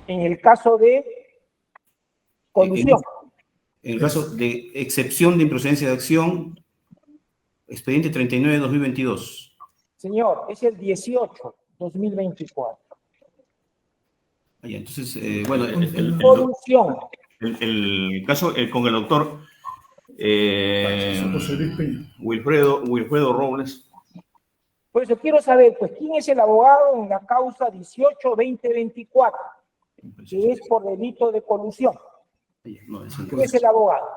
En el caso de colusión. En el caso de excepción de improcedencia de acción, expediente 39-2022. Señor, es el 18-2024. Entonces, bueno, Colusión. el caso con el doctor Wilfredo Robles. Por eso quiero saber, pues, ¿quién es el abogado en la causa 18-2024? Que es por delito de colusión. ¿Quién es el abogado?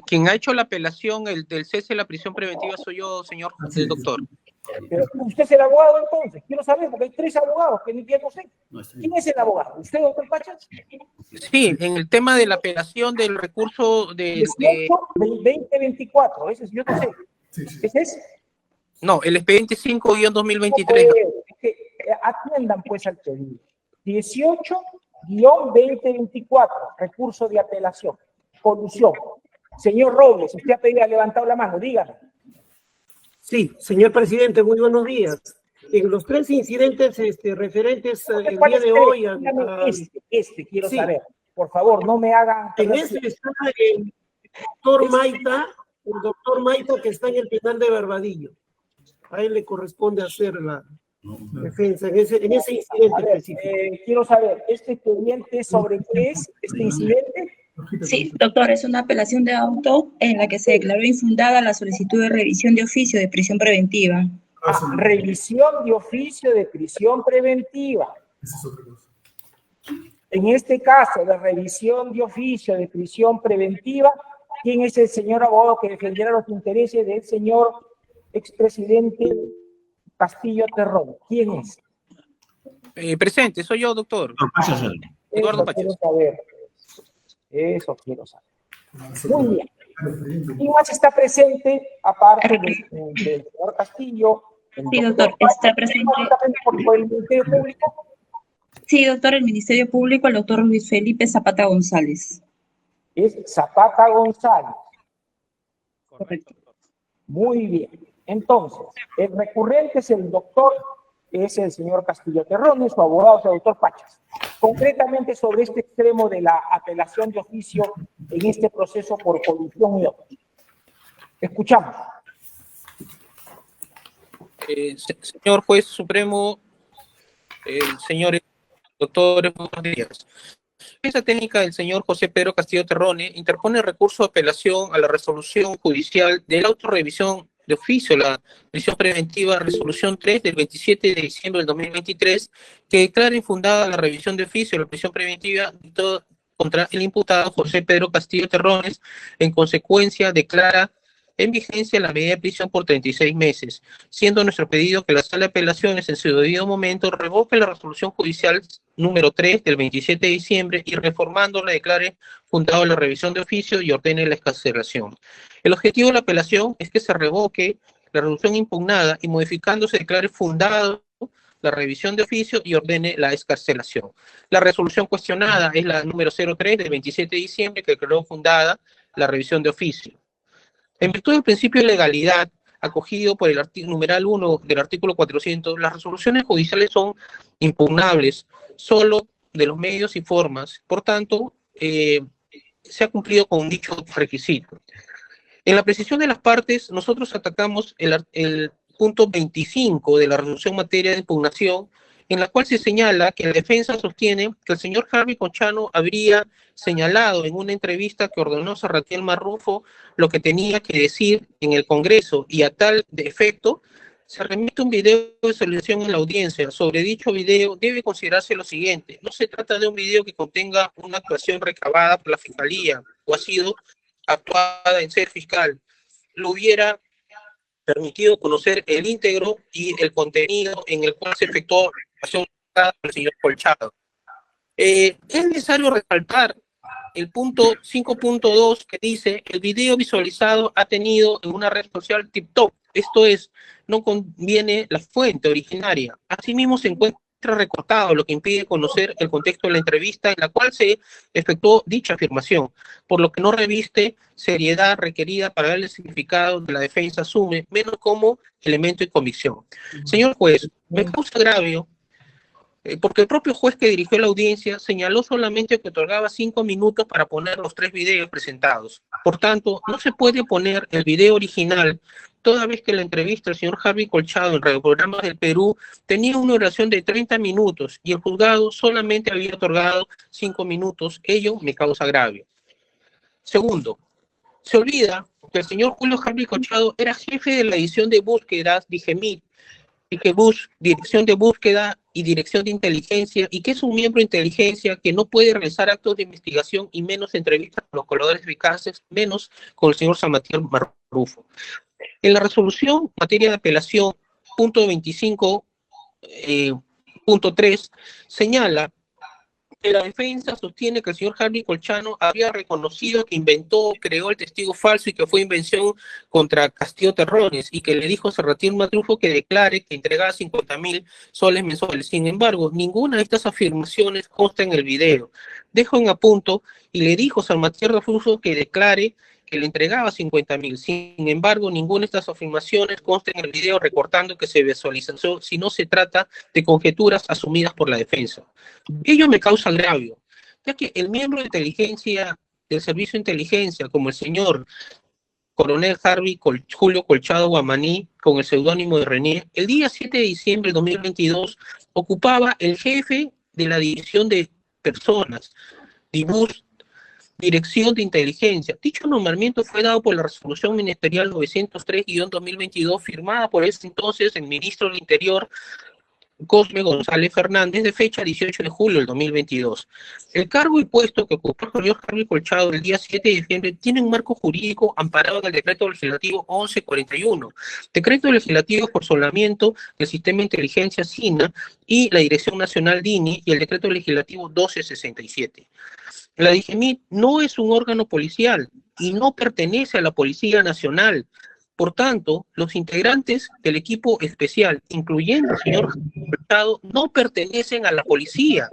Quien ha hecho la apelación del cese de la prisión preventiva soy yo, señor doctor. Pero usted es el abogado entonces. Quiero saber, porque hay 3 abogados que ni bien no sé. ¿Quién es el abogado? ¿Usted, doctor Pachas? Sí, en el tema de la apelación del recurso de... 18-2024, ese es, yo no sé. ¿Ese es? No, el expediente 5-2023. Es que atiendan pues al pedido. 18-2024, recurso de apelación, colusión. Señor Robles, usted ha levantado la mano, dígame. Sí, señor presidente, muy buenos días. En los 3 incidentes referentes el día de hoy... Quiero saber. Por favor, no me hagan... En este está el doctor Maita, que está en el penal de Barbadillo. A él le corresponde hacer la defensa en ese incidente específico. Quiero saber, ¿este expediente sobre qué es este incidente? Sí, doctor, es una apelación de auto en la que se declaró infundada la solicitud de revisión de oficio de prisión preventiva. Revisión de oficio de prisión preventiva. Esa es otra cosa. En este caso de revisión de oficio de prisión preventiva, ¿quién es el señor abogado que defenderá los intereses del señor expresidente Castillo Terrón? ¿Quién es? Presente, soy yo, doctor. Eduardo Pachas. Quiero saber. Eso quiero saber. Muy bien. ¿Quién más está presente, aparte del señor Castillo? Sí, doctor, está presente. ¿Por el Ministerio Público? Sí, doctor, el Ministerio Público, el doctor Luis Felipe Zapata González. Es Zapata González. Correcto. Muy bien. Entonces, el recurrente es el doctor, es el señor Castillo Terrón, y su abogado es el doctor Pachas. Concretamente sobre este extremo de la apelación de oficio en este proceso por colusión y otros. Escuchamos. Señor juez supremo, señores doctores, buenos días. Esa técnica del señor José Pedro Castillo Terrone interpone recurso de apelación a la resolución judicial de la autorrevisión de oficio, la prisión preventiva resolución 3 del 27 de diciembre del 2023, que declara infundada la revisión de oficio de la prisión preventiva contra el imputado José Pedro Castillo Terrones. En consecuencia, declara en vigencia la medida de prisión por 36 meses, siendo nuestro pedido que la Sala de Apelaciones en su debido momento revoque la resolución judicial número 3 del 27 de diciembre y reformándola declare fundado la revisión de oficio y ordene la excarcelación. El objetivo de la apelación es que se revoque la resolución impugnada y modificándose declare fundado la revisión de oficio y ordene la excarcelación. La resolución cuestionada es la número 03 del 27 de diciembre que declaró fundada la revisión de oficio. En virtud del principio de legalidad, acogido por el numeral 1 del artículo 400, las resoluciones judiciales son impugnables solo de los medios y formas. Por tanto, se ha cumplido con dicho requisito. En la precisión de las partes, nosotros atacamos el punto 25 de la resolución en materia de impugnación, en la cual se señala que la defensa sostiene que el señor Harvey Conchano habría señalado en una entrevista que ordenó Sarraquiel Marrufo lo que tenía que decir en el Congreso, y a tal de efecto se remite un video de solicitación en la audiencia. Sobre dicho video debe considerarse lo siguiente: no se trata de un video que contenga una actuación recabada por la Fiscalía o ha sido actuada en ser fiscal. Lo hubiera permitido conocer el íntegro y el contenido en el cual se efectuó la actuación del señor Colchado. Es necesario resaltar el punto 5.2 que dice: el video visualizado ha tenido en una red social TikTok, esto es, no conviene la fuente originaria. Asimismo se encuentra recortado, lo que impide conocer el contexto de la entrevista en la cual se efectuó dicha afirmación, por lo que no reviste seriedad requerida para darle el significado de la defensa asume, menos como elemento de convicción. Señor juez, me causa agravio porque el propio juez que dirigió la audiencia señaló solamente que otorgaba 5 minutos para poner los 3 videos presentados. Por tanto, no se puede poner el video original, toda vez que la entrevista del señor Harvey Colchado en Radioprogramas del Perú tenía una duración de 30 minutos y el juzgado solamente había otorgado 5 minutos. Ello me causa agravio. Segundo, se olvida que el señor Julio Harvey Colchado era jefe de la edición de búsquedas DIGEMIT, Dirección de Búsqueda y Dirección de Inteligencia, y que es un miembro de inteligencia que no puede realizar actos de investigación y menos entrevistas con los colaboradores eficaces, menos con el señor Samatier Marrufo. En la resolución materia de apelación, punto 25.3, señala que la defensa sostiene que el señor Harvey Colchado había reconocido que inventó, creó el testigo falso y que fue invención contra Castillo Terrones, y que le dijo a Samatier Marrufo que declare que entregaba 50.000 soles mensuales. Sin embargo, ninguna de estas afirmaciones consta en el video. Dejo en apunto y le dijo a Samatier Marrufo que declare que le entregaba 50.000. Sin embargo, ninguna de estas afirmaciones consta en el video, recortando que se visualizó, si no se trata de conjeturas asumidas por la defensa. Ello me causa agravio, ya que el miembro de inteligencia del Servicio de Inteligencia, como el señor coronel Julio Colchado Guamaní, con el seudónimo de René, el día 7 de diciembre de 2022 ocupaba el jefe de la División de Personas, DIBUS, Dirección de Inteligencia. Dicho nombramiento fue dado por la Resolución Ministerial 903-2022, firmada por ese entonces el ministro del Interior, Cosme González Fernández, de fecha 18 de julio del 2022. El cargo y puesto que ocupó el señor Harvey Colchado el día 7 de diciembre tiene un marco jurídico amparado en el Decreto Legislativo 1141, Decreto Legislativo por Solamiento del Sistema de Inteligencia SINA y la Dirección Nacional DINI, y el Decreto Legislativo 1267. La DIGEMIT no es un órgano policial y no pertenece a la Policía Nacional. Por tanto, los integrantes del equipo especial, incluyendo el señor Colchado, no pertenecen a la policía.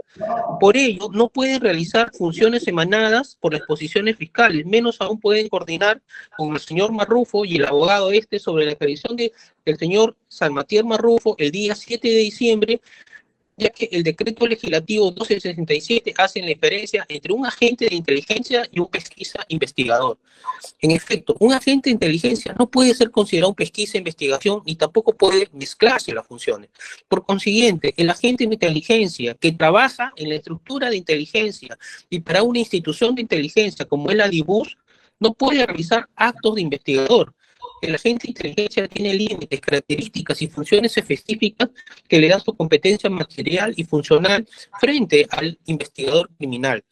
Por ello, no pueden realizar funciones emanadas por las posiciones fiscales, menos aún pueden coordinar con el señor Marrufo y el abogado sobre la expedición del señor Samatier Marrufo el día 7 de diciembre, ya que el decreto legislativo 1267 hace la diferencia entre un agente de inteligencia y un pesquisa investigador. En efecto, un agente de inteligencia no puede ser considerado un pesquisa investigación ni tampoco puede mezclarse las funciones. Por consiguiente, el agente de inteligencia que trabaja en la estructura de inteligencia y para una institución de inteligencia como es la DIBUS no puede realizar actos de investigador. El agente de inteligencia tiene límites, características y funciones específicas que le dan su competencia material y funcional frente al investigador criminal.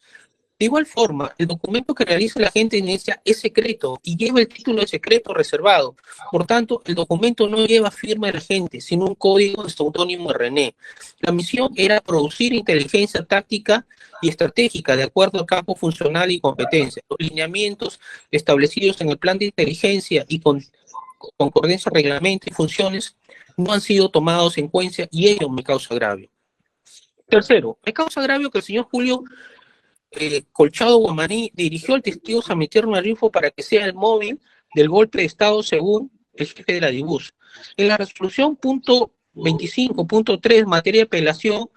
De igual forma, el documento que realiza el agente de inteligencia es secreto y lleva el título de secreto reservado. Por tanto, el documento no lleva firma del agente, sino un código de seudónimo de René. La misión era producir inteligencia táctica y estratégica de acuerdo al campo funcional y competencia. Los lineamientos establecidos en el plan de inteligencia y con concordancia, reglamento y funciones no han sido tomados en cuenta y ello me causa agravio. Tercero, me causa agravio que el señor Julio Colchado Guamaní dirigió al testigo Samatier Marrufo para que sea el móvil del golpe de Estado según el jefe de la DIBUS. En la resolución punto 25.3, materia de apelación,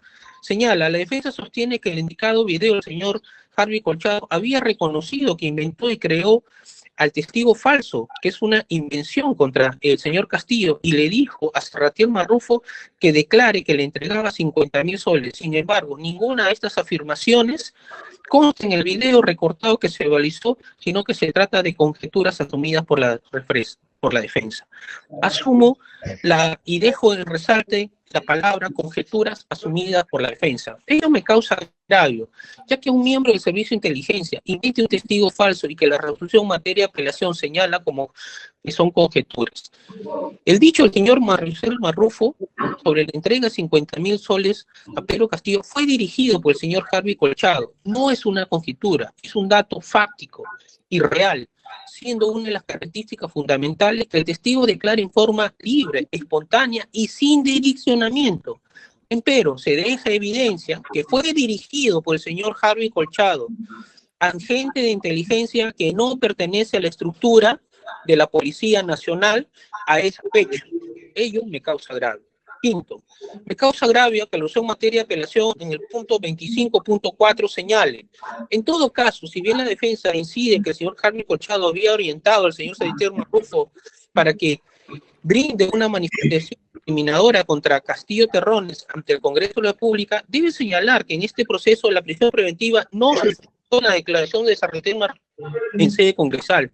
señala, la defensa sostiene que el indicado video del señor Harvey Colchado había reconocido que inventó y creó al testigo falso, que es una invención contra el señor Castillo, y le dijo a Samatier Marrufo que declare que le entregaba 50.000 soles. Sin embargo, ninguna de estas afirmaciones consta en el video recortado que se realizó, sino que se trata de conjeturas asumidas por la defensa. Asumo y dejo en resalte la palabra conjeturas asumidas por la defensa. Ello me causa agravio, ya que un miembro del Servicio de Inteligencia invente un testigo falso y que la resolución en materia de apelación señala como que son conjeturas. El dicho del señor Marrufo sobre la entrega de 50.000 soles a Pedro Castillo fue dirigido por el señor Harvey Colchado. No es una conjetura, es un dato fáctico y real, siendo una de las características fundamentales que el testigo declara en forma libre, espontánea y sin direccionamiento. Empero, se deja evidencia que fue dirigido por el señor Harvey Colchado, agente de inteligencia que no pertenece a la estructura de la Policía Nacional, a esa fecha. Ello me causa agravio. Quinto, me causa agravio que la alusión en materia de apelación en el punto 25.4 señale. En todo caso, si bien la defensa incide que el señor Harvey Colchado había orientado al señor Salvatierra Marrufo para que brinde una manifestación discriminadora contra Castillo Terrones ante el Congreso de la República, debe señalar que en este proceso la prisión preventiva no se sustentó en la declaración de Salvatierra Marrufo en sede congresal,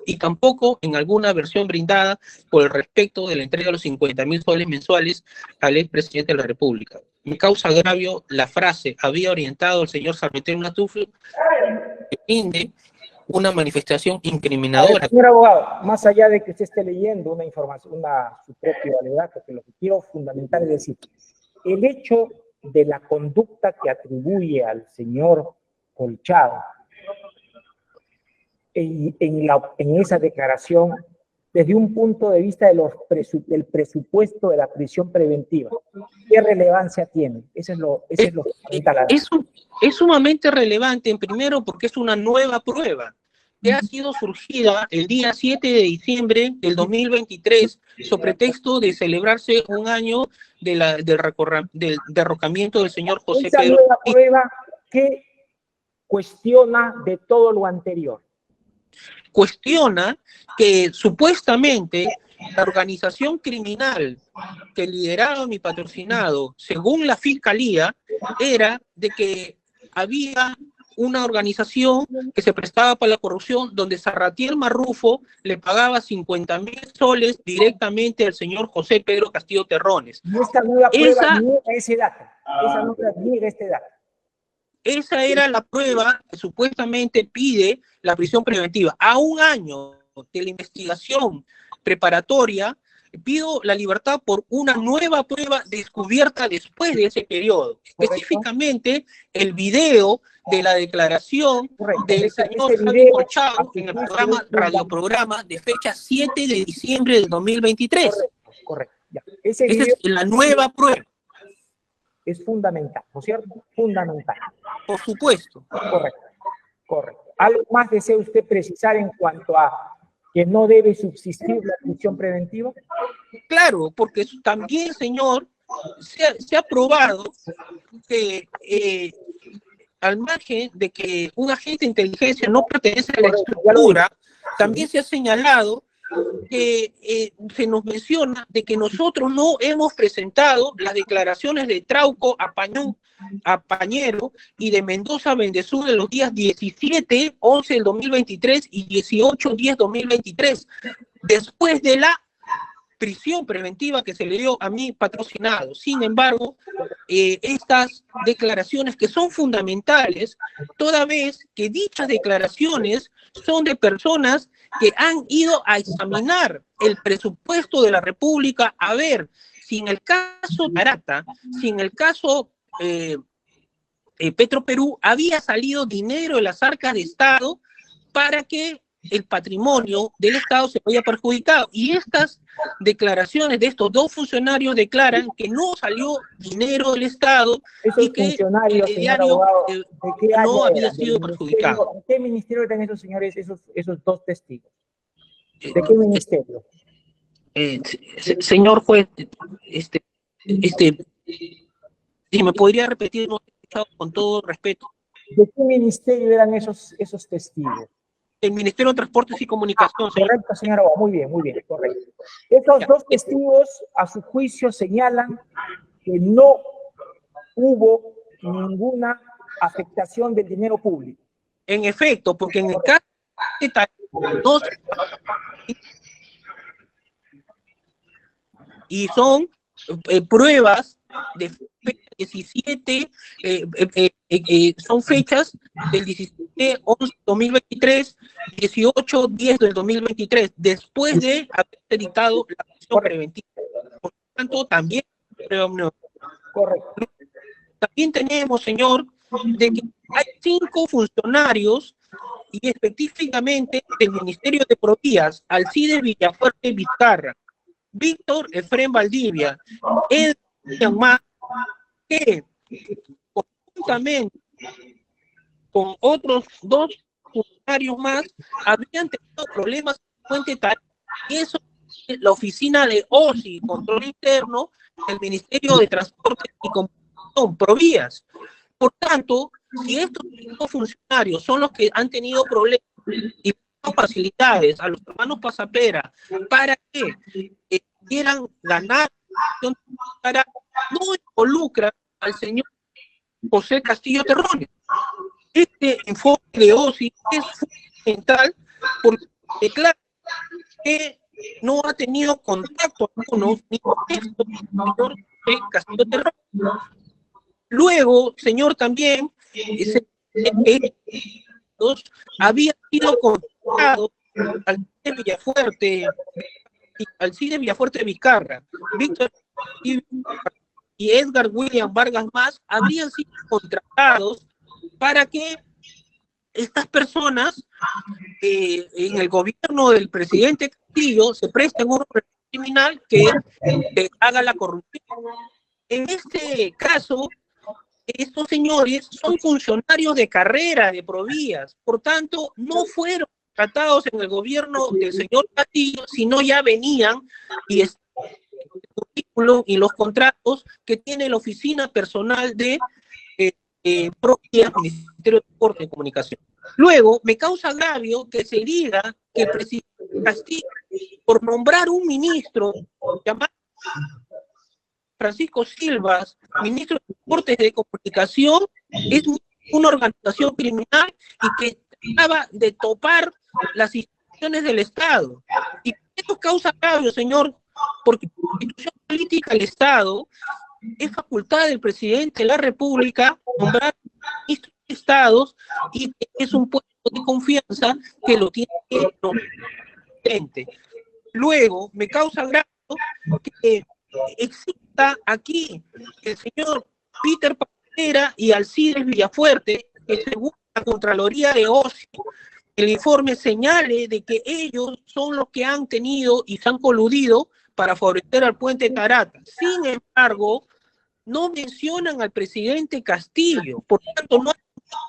y tampoco en alguna versión brindada por el respecto de la entrega de los 50.000 soles mensuales al expresidente de la República. Me causa agravio la frase había orientado al señor Salvatierra Marrufo que brinde una manifestación incriminadora. Señor abogado, más allá de que usted esté leyendo una información, su propio alegato, que lo que quiero fundamental es decir, el hecho de la conducta que atribuye al señor Colchado en esa declaración, desde un punto de vista del presupuesto de la prisión preventiva, ¿qué relevancia tiene? Eso es lo fundamental. Es sumamente relevante, en primero, porque es una nueva prueba que ha sido surgida el día 7 de diciembre del 2023, sobre texto de celebrarse un año del derrocamiento del señor José Esa Pedro. Nueva prueba que cuestiona de todo lo anterior. Cuestiona que supuestamente la organización criminal que lideraba mi patrocinado, según la fiscalía, era de que había una organización que se prestaba para la corrupción, donde Salvatierra Marrufo le pagaba 50.000 soles directamente al señor José Pedro Castillo Terrones. Y esta nueva prueba niega ese dato. Esa no niega este dato. Esa era la prueba que supuestamente pide la prisión preventiva. A un año de la investigación preparatoria, pido la libertad por una nueva prueba descubierta después de ese periodo. Correcto. Específicamente, el video de la declaración del señor Javier Colchado en el radioprograma de fecha 7 de diciembre del 2023. Correcto. Ya. Esa es la nueva prueba. Es fundamental, ¿no es cierto? Fundamental. Por supuesto. Correcto. ¿Algo más desea usted precisar en cuanto a que no debe subsistir la prisión preventiva? Claro, porque también, señor, se ha probado que al margen de que un agente de inteligencia no pertenece a la estructura, también se ha señalado que se nos menciona de que nosotros no hemos presentado las declaraciones de Trauco a Pañero y de Mendoza Bendezú de los días 17-11 del 2023 y 18-10 2023, después de la prisión preventiva que se le dio a mi patrocinado. Sin embargo, estas declaraciones que son fundamentales, toda vez que dichas declaraciones son de personas que han ido a examinar el presupuesto de la República a ver si en el caso Tarata, si en el caso Petroperú había salido dinero de las arcas de Estado para que el patrimonio del Estado se vaya perjudicado. Y estas declaraciones de estos dos funcionarios declaran que no salió dinero del Estado esos y que funcionarios, el señor diario abogado, no había sido perjudicado. ¿De qué ministerio eran esos señores, esos dos testigos? ¿De qué ministerio? Señor juez, si me podría repetir, no he escuchado con todo respeto. ¿De qué ministerio eran esos testigos? El Ministerio de Transportes y Comunicación. Correcto, señor abogado, muy bien, correcto. Estos dos testigos, a su juicio, señalan que no hubo ninguna afectación del dinero público. En efecto, porque en el caso de dos y son pruebas de fecha 17, son fechas del 17-11-2023, 18-10 del 2023, después de haber dictado la prisión preventiva. Por lo tanto, también correcto. También tenemos, señor, de que hay 5 funcionarios y específicamente del Ministerio de Provías, Alcides Villafuerte Vizcarra, Víctor Efrén Valdivia, Edwin Más, que conjuntamente con otros 2 funcionarios más habían tenido problemas con fuente tal, y eso la oficina de OSI, Control Interno, del Ministerio de Transporte y Comunicación, Provías. Por tanto, si estos funcionarios son los que han tenido problemas y facilidades a los hermanos Pasapera para que quieran ganar, para no involucrar al señor José Castillo Terrones. Este enfoque de OSI es fundamental porque declara que no ha tenido contacto alguno ni con el señor José Castillo Terrones. Luego, señor, también había sido contactado al CIDE Villafuerte, Vizcarra, Víctor y Edgar William Vargas Más habrían sido contratados para que estas personas en el gobierno del presidente Castillo se presten un criminal que haga la corrupción. En este caso, estos señores son funcionarios de carrera de Provías, por tanto, no fueron tratados en el gobierno del señor Castillo, sino ya venían y el currículum y los contratos que tiene la oficina personal de Provías, Ministerio de Transporte y Comunicación. Luego, me causa agravio que se diga que el presidente Castillo, por nombrar un ministro llamado Francisco Silvas, ministro de Transportes y de Comunicación, es una organización criminal y que trataba de topar las instituciones del Estado. Y esto causa agravio, señor, porque la institución política del Estado es facultad del presidente de la República nombrar ministros de Estados y es un puesto de confianza que lo tiene el presidente. Luego, me causa agravio que exista aquí el señor Peter Pasapera y Alcides Villafuerte, que según la Contraloría de OSI, el informe señale de que ellos son los que han tenido y se han coludido para favorecer al puente Tarata. Sin embargo, no mencionan al presidente Castillo, por tanto no hay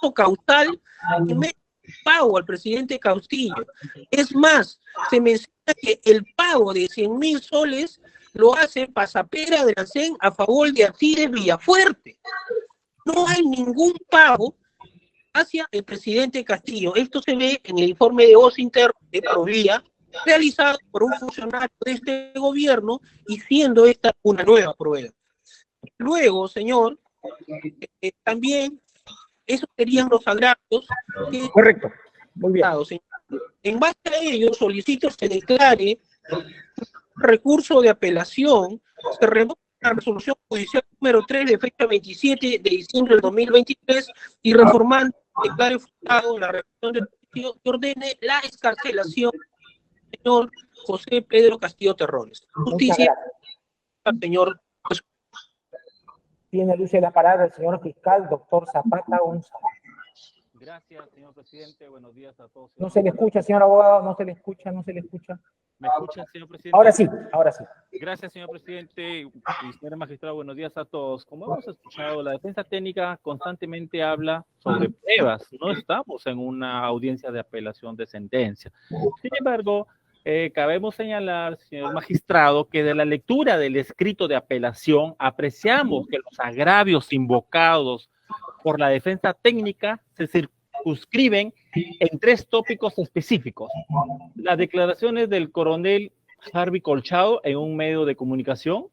un causal de pago al presidente Castillo. Es más, se menciona que el pago de 100.000 soles lo hace Pasapera de la CEN a favor de Alcides Villafuerte. No hay ningún pago hacia el presidente Castillo. Esto se ve en el informe de OSI interno de Provía, realizado por un funcionario de este gobierno y siendo esta una nueva prueba. Luego, señor, también esos serían los agravios que... Correcto, muy bien. Señor. En base a ello, solicito se declare recurso de apelación, se revoca la resolución judicial número 3 de fecha 27 de diciembre del 2023 y reformando declare fundado la revisión del juicio que ordene la excarcelación del señor José Pedro Castillo Terrones. Justicia al señor. Tiene luz de la palabra el señor fiscal, doctor Zapata González. Gracias, señor presidente. Buenos días a todos. No se le escucha, señor abogado, no se le escucha. ¿Me escucha, señor presidente? Ahora sí, ahora sí. Gracias, señor presidente. Y señora magistrada, buenos días a todos. Como hemos escuchado, la defensa técnica constantemente habla sobre pruebas. No estamos en una audiencia de apelación de sentencia. Sin embargo, cabemos señalar, señor magistrado, que de la lectura del escrito de apelación apreciamos que los agravios invocados por la defensa técnica se circunscriben en 3 tópicos específicos. Las declaraciones del coronel Harvey Colchado en un medio de comunicación,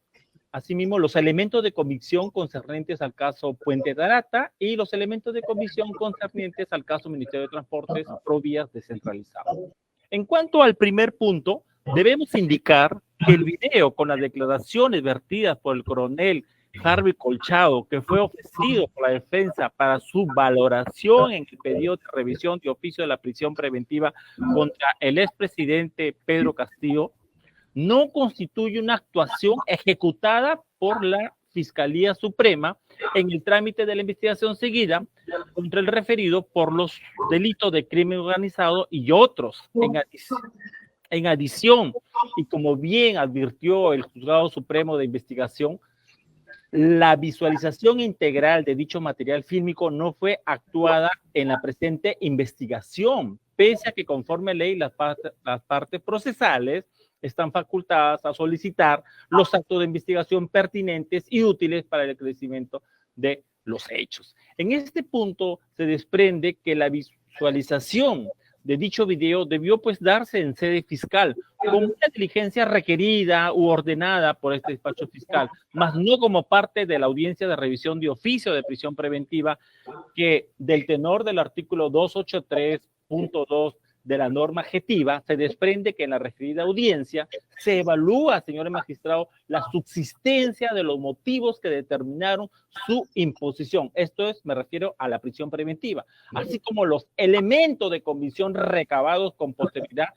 asimismo los elementos de convicción concernientes al caso Puente Tarata y los elementos de convicción concernientes al caso Ministerio de Transportes Provías descentralizado. En cuanto al primer punto, debemos indicar que el video con las declaraciones vertidas por el coronel Harvey Colchado, que fue ofrecido por la defensa para su valoración en el pedido de revisión de oficio de la prisión preventiva contra el expresidente Pedro Castillo, no constituye una actuación ejecutada por la Fiscalía Suprema en el trámite de la investigación seguida contra el referido por los delitos de crimen organizado y otros. En adición, y como bien advirtió el Juzgado Supremo de Investigación, la visualización integral de dicho material fílmico no fue actuada en la presente investigación, pese a que conforme ley las partes procesales están facultadas a solicitar los actos de investigación pertinentes y útiles para el esclarecimiento de los hechos. En este punto se desprende que la visualización de dicho video debió pues darse en sede fiscal como una diligencia requerida u ordenada por este despacho fiscal, más no como parte de la audiencia de revisión de oficio de prisión preventiva, que del tenor del artículo 283.2 de la norma objetiva se desprende que en la referida audiencia se evalúa, señores magistrados, la subsistencia de los motivos que determinaron su imposición. Esto es, me refiero a la prisión preventiva, así como los elementos de convicción recabados con posterioridad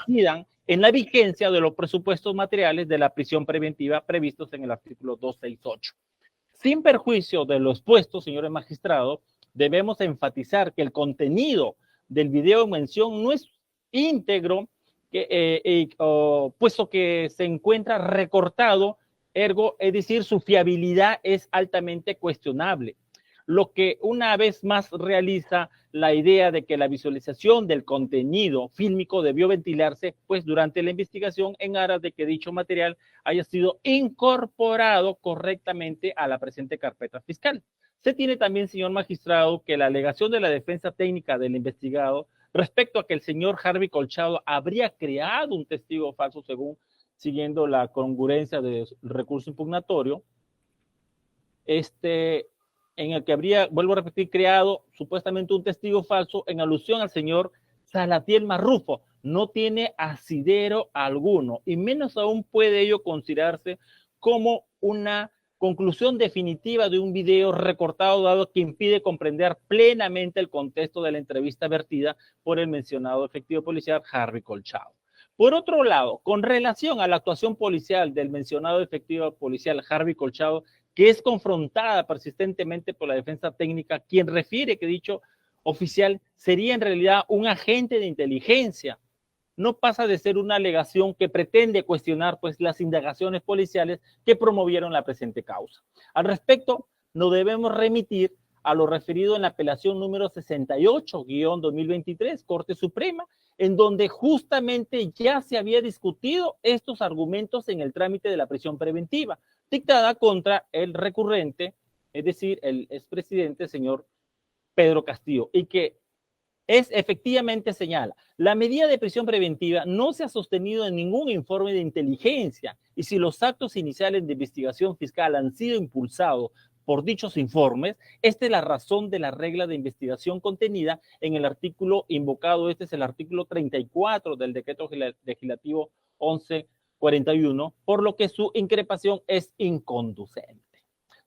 incidan en la vigencia de los presupuestos materiales de la prisión preventiva previstos en el artículo 268. Sin perjuicio de lo expuesto, señores magistrados, debemos enfatizar que el contenido del video en mención no es íntegro, puesto que se encuentra recortado, ergo, es decir, su fiabilidad es altamente cuestionable, lo que una vez más realiza la idea de que la visualización del contenido fílmico debió ventilarse pues durante la investigación en aras de que dicho material haya sido incorporado correctamente a la presente carpeta fiscal. Se tiene también, señor magistrado, que la alegación de la defensa técnica del investigado respecto a que el señor Harvey Colchado habría creado un testigo falso siguiendo la congruencia del recurso impugnatorio, en el que habría, vuelvo a repetir, creado supuestamente un testigo falso en alusión al señor Salatiel Marrufo, no tiene asidero alguno, y menos aún puede ello considerarse como una conclusión definitiva de un video recortado, dado que impide comprender plenamente el contexto de la entrevista vertida por el mencionado efectivo policial Harvey Colchado. Por otro lado, con relación a la actuación policial del mencionado efectivo policial Harvey Colchado, que es confrontada persistentemente por la defensa técnica, quien refiere que dicho oficial sería en realidad un agente de inteligencia, no pasa de ser una alegación que pretende cuestionar pues las indagaciones policiales que promovieron la presente causa. Al respecto, nos debemos remitir a lo referido en la apelación número 68-2023, Corte Suprema, en donde justamente ya se había discutido estos argumentos en el trámite de la prisión preventiva, dictada contra el recurrente, es decir, el expresidente señor Pedro Castillo, y que efectivamente señala, la medida de prisión preventiva no se ha sostenido en ningún informe de inteligencia, y si los actos iniciales de investigación fiscal han sido impulsados por dichos informes, esta es la razón de la regla de investigación contenida en el artículo invocado, este es el artículo 34 del decreto legislativo 1141, por lo que su increpación es inconducente.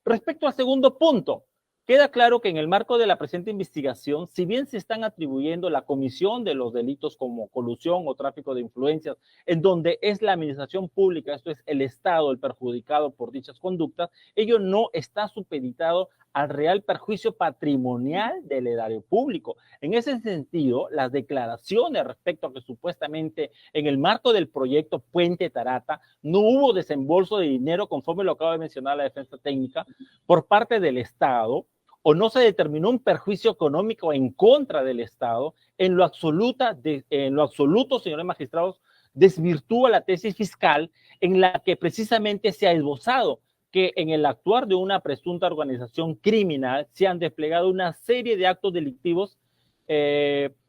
Respecto al segundo punto, queda claro que en el marco de la presente investigación, si bien se están atribuyendo la comisión de los delitos como colusión o tráfico de influencias, en donde es la administración pública, esto es el Estado, el perjudicado por dichas conductas, ello no está supeditado al real perjuicio patrimonial del erario público. En ese sentido, las declaraciones respecto a que supuestamente en el marco del proyecto Puente Tarata no hubo desembolso de dinero, conforme lo acaba de mencionar la defensa técnica, por parte del Estado, o no se determinó un perjuicio económico en contra del Estado, en lo absoluto, señores magistrados, desvirtúa la tesis fiscal en la que precisamente se ha esbozado que en el actuar de una presunta organización criminal se han desplegado una serie de actos delictivos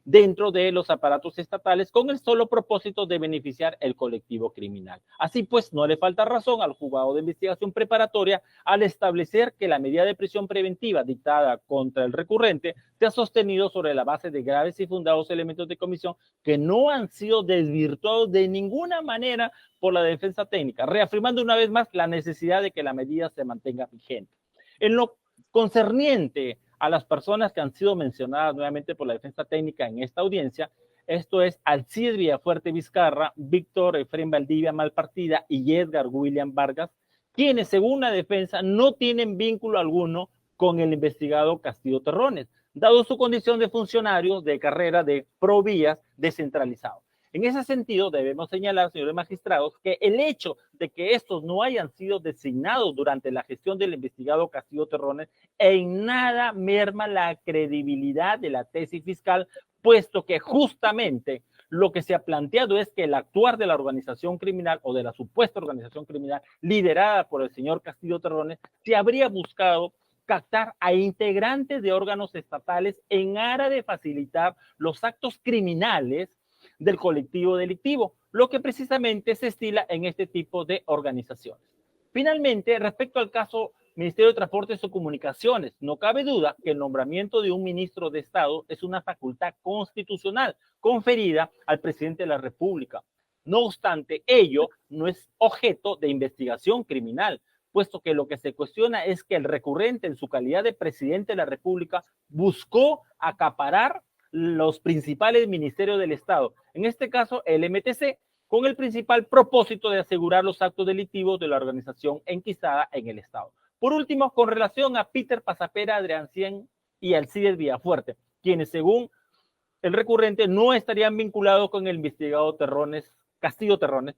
dentro de los aparatos estatales con el solo propósito de beneficiar el colectivo criminal. Así pues, no le falta razón al juzgado de investigación preparatoria al establecer que la medida de prisión preventiva dictada contra el recurrente se ha sostenido sobre la base de graves y fundados elementos de comisión que no han sido desvirtuados de ninguna manera por la defensa técnica, reafirmando una vez más la necesidad de que la medida se mantenga vigente. En lo concerniente a las personas que han sido mencionadas nuevamente por la defensa técnica en esta audiencia, esto es Alcides Villafuerte Vizcarra, Víctor Efrén Valdivia Malpartida y Edgar William Vargas, quienes según la defensa no tienen vínculo alguno con el investigado Castillo Terrones, dado su condición de funcionarios de carrera de Provías descentralizado. En ese sentido, debemos señalar, señores magistrados, que el hecho de que estos no hayan sido designados durante la gestión del investigado Castillo Terrones en nada merma la credibilidad de la tesis fiscal, puesto que justamente lo que se ha planteado es que el actuar de la organización criminal o de la supuesta organización criminal liderada por el señor Castillo Terrones se habría buscado captar a integrantes de órganos estatales en aras de facilitar los actos criminales del colectivo delictivo, lo que precisamente se estila en este tipo de organizaciones. Finalmente, respecto al caso Ministerio de Transportes o Comunicaciones, no cabe duda que el nombramiento de un ministro de Estado es una facultad constitucional conferida al presidente de la República. No obstante, ello no es objeto de investigación criminal, puesto que lo que se cuestiona es que el recurrente, en su calidad de presidente de la República, buscó acaparar los principales ministerios del Estado, en este caso el MTC, con el principal propósito de asegurar los actos delictivos de la organización enquistada en el Estado. Por último, con relación a Peter Pasapera, Adrián Cien y Alcides Villafuerte, quienes según el recurrente no estarían vinculados con el investigado Castillo Terrones,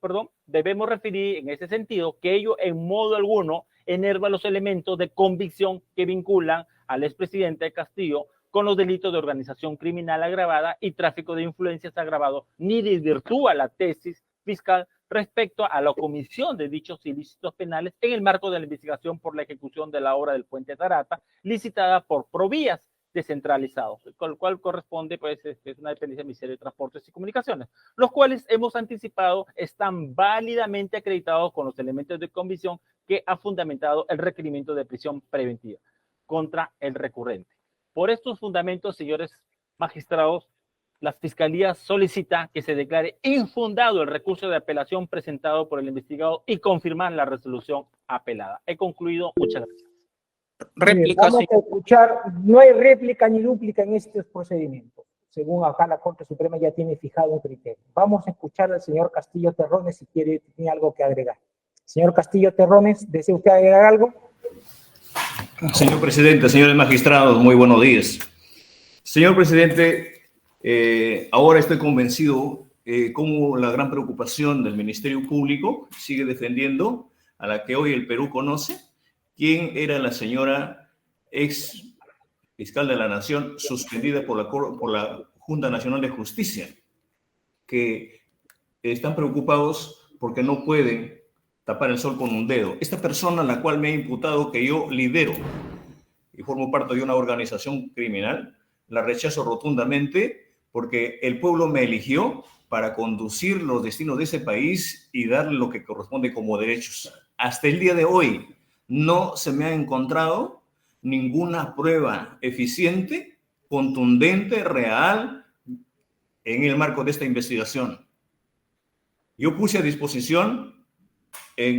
debemos referir en ese sentido que ello en modo alguno enerva los elementos de convicción que vinculan al expresidente Castillo con los delitos de organización criminal agravada y tráfico de influencias agravado, ni desvirtúa la tesis fiscal respecto a la comisión de dichos ilícitos penales en el marco de la investigación por la ejecución de la obra del Puente Tarata, licitada por Provías descentralizados, con lo cual corresponde, pues, es una dependencia del Ministerio de Transportes y Comunicaciones, los cuales hemos anticipado están válidamente acreditados con los elementos de convicción que ha fundamentado el requerimiento de prisión preventiva contra el recurrente. Por estos fundamentos, señores magistrados, la Fiscalía solicita que se declare infundado el recurso de apelación presentado por el investigado y confirmar la resolución apelada. He concluido. Muchas gracias. Réplica, Vamos a escuchar, no hay réplica ni dúplica en estos procedimientos. Según acá la Corte Suprema ya tiene fijado un criterio. Vamos a escuchar al señor Castillo Terrones si tiene algo que agregar. Señor Castillo Terrones, ¿desea usted agregar algo? Señor presidente, señores magistrados, muy buenos días. Señor presidente, ahora estoy convencido cómo la gran preocupación del Ministerio Público sigue defendiendo a la que hoy el Perú conoce, quién era la señora ex fiscal de la Nación suspendida por la Junta Nacional de Justicia, que están preocupados porque no pueden tapar el sol con un dedo. Esta persona, la cual me ha imputado que yo lidero y formo parte de una organización criminal, la rechazo rotundamente porque el pueblo me eligió para conducir los destinos de ese país y darle lo que corresponde como derechos. Hasta el día de hoy no se me ha encontrado ninguna prueba eficiente, contundente, real, en el marco de esta investigación. Yo puse a disposición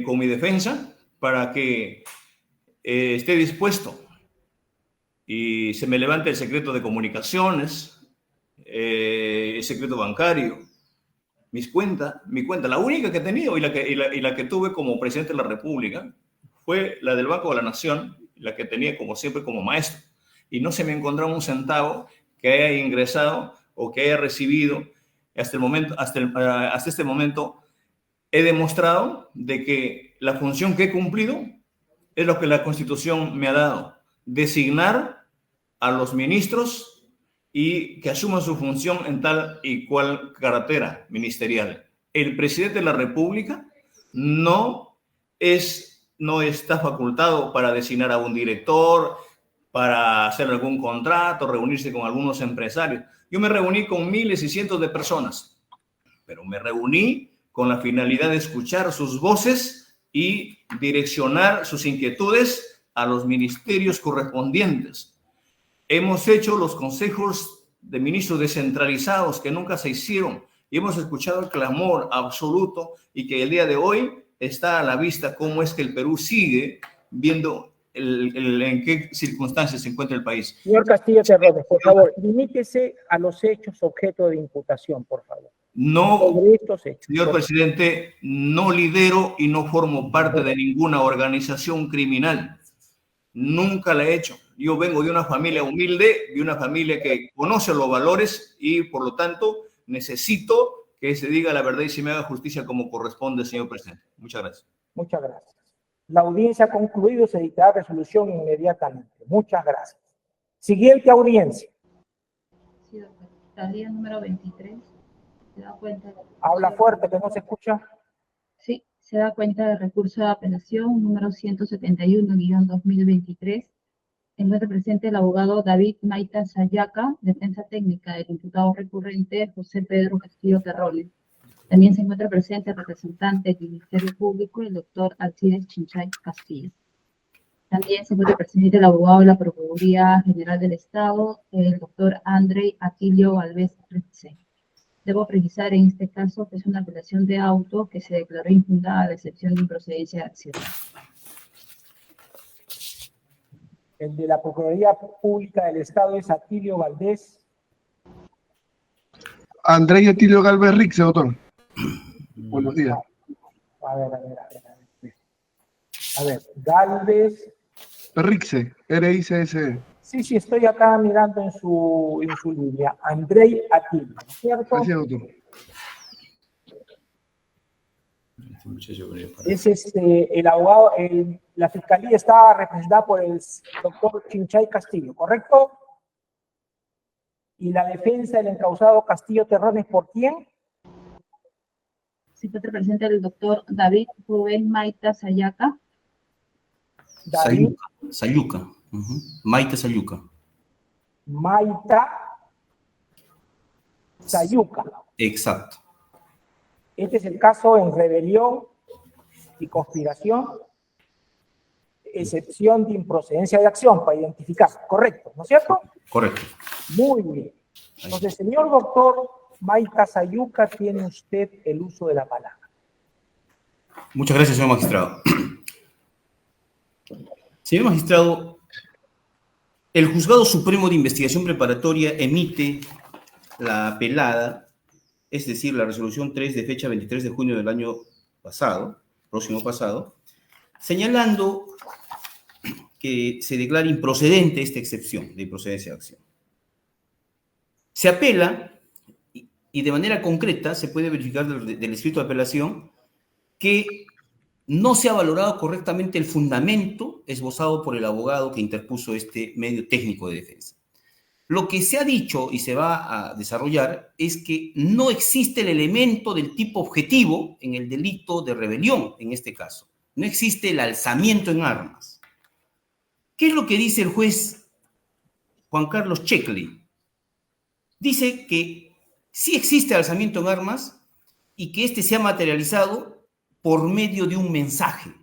con mi defensa para que esté dispuesto y se me levante el secreto de comunicaciones, el secreto bancario, mi cuenta, la única que he tenido y la que tuve como presidente de la República fue la del Banco de la Nación, la que tenía como siempre como maestro, y no se me encontró un centavo que haya ingresado o que haya recibido hasta este momento. He demostrado de que la función que he cumplido es lo que la Constitución me ha dado, designar a los ministros y que asuman su función en tal y cual cartera ministerial. El presidente de la República no está facultado para designar a un director, para hacer algún contrato, reunirse con algunos empresarios. Yo me reuní con miles y cientos de personas, pero me reuní con la finalidad de escuchar sus voces y direccionar sus inquietudes a los ministerios correspondientes. Hemos hecho los consejos de ministros descentralizados que nunca se hicieron y hemos escuchado el clamor absoluto y que el día de hoy está a la vista cómo es que el Perú sigue viendo en qué circunstancias se encuentra el país. Señor Castillo Terrones, por favor, limítese a los hechos objeto de imputación, por favor. No, señor presidente, no lidero y no formo parte de ninguna organización criminal. Nunca la he hecho. Yo vengo de una familia humilde, de una familia que conoce los valores y, por lo tanto, necesito que se diga la verdad y se me haga justicia como corresponde, señor presidente. Muchas gracias. Muchas gracias. La audiencia ha concluido, se dictará resolución inmediatamente. Muchas gracias. Siguiente audiencia. Sí, doctor. Fiscalía número 23. se da cuenta. Habla fuerte, que no se escucha. Sí, se da cuenta del recurso de apelación número 171-2023. Encuentra presente el abogado David Maita Sayaca, defensa técnica del imputado recurrente José Pedro Castillo Terrones. También se encuentra presente el representante del Ministerio Público, el doctor Alcides Chinchay Castillo. También se encuentra presente el abogado de la Procuraduría General del Estado, el doctor Andrei Atilio Valvez Rixey. Debo precisar en este caso que es una apelación de auto que se declaró infundada a la excepción de improcedencia de acción. El de la Procuraduría Pública del Estado es Atilio Valdés. Andrei Atilio Galvez Rixey, doctor. Buenos días. A ver. A ver, Galvez. Rixey, R-I-C-S-E. Sí, estoy acá mirando en su línea. Andrei Atilio, ¿no es cierto? Gracias, doctor. Es el abogado, la fiscalía está representada por el doctor Chinchay Castillo, ¿correcto? Y la defensa del encausado Castillo Terrones, ¿por quién? Se encuentra presente el doctor David Rubén Maita Sayaca. David Sayuca. Maita Sayuca. Maita Sayuca. Exacto. Este es el caso en rebelión y conspiración, excepción de improcedencia de acción para identificar, ¿correcto? ¿No es cierto? Correcto. Muy bien. Entonces, señor doctor Maita Sayuca, tiene usted el uso de la palabra. Muchas gracias, señor magistrado. Señor magistrado, el Juzgado Supremo de Investigación Preparatoria emite la apelada, es decir, la resolución 3 de fecha 23 de junio del año pasado, próximo pasado, señalando que se declara improcedente esta excepción de improcedencia de acción. Se apela, y de manera concreta se puede verificar del escrito de apelación, que no se ha valorado correctamente el fundamento esbozado por el abogado que interpuso este medio técnico de defensa. Lo que se ha dicho y se va a desarrollar es que no existe el elemento del tipo objetivo en el delito de rebelión, en este caso. No existe el alzamiento en armas. ¿Qué es lo que dice el juez Juan Carlos Checkley? Dice que sí existe alzamiento en armas y que este se ha materializado por medio de un mensaje,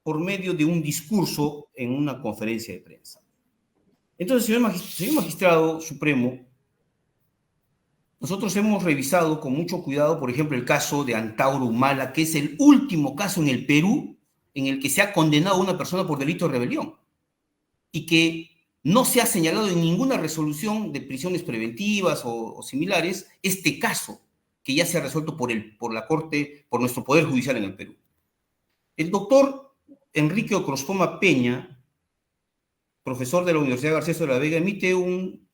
por medio de un discurso en una conferencia de prensa. Entonces, señor magistrado supremo, nosotros hemos revisado con mucho cuidado, por ejemplo, el caso de Antauro Humala, que es el último caso en el Perú en el que se ha condenado a una persona por delito de rebelión y que no se ha señalado en ninguna resolución de prisiones preventivas o similares este caso, que ya se ha resuelto por la Corte, por nuestro Poder Judicial en el Perú. El doctor Enrique Ocrospoma Peña, profesor de la Universidad Garcilaso de la Vega, emite un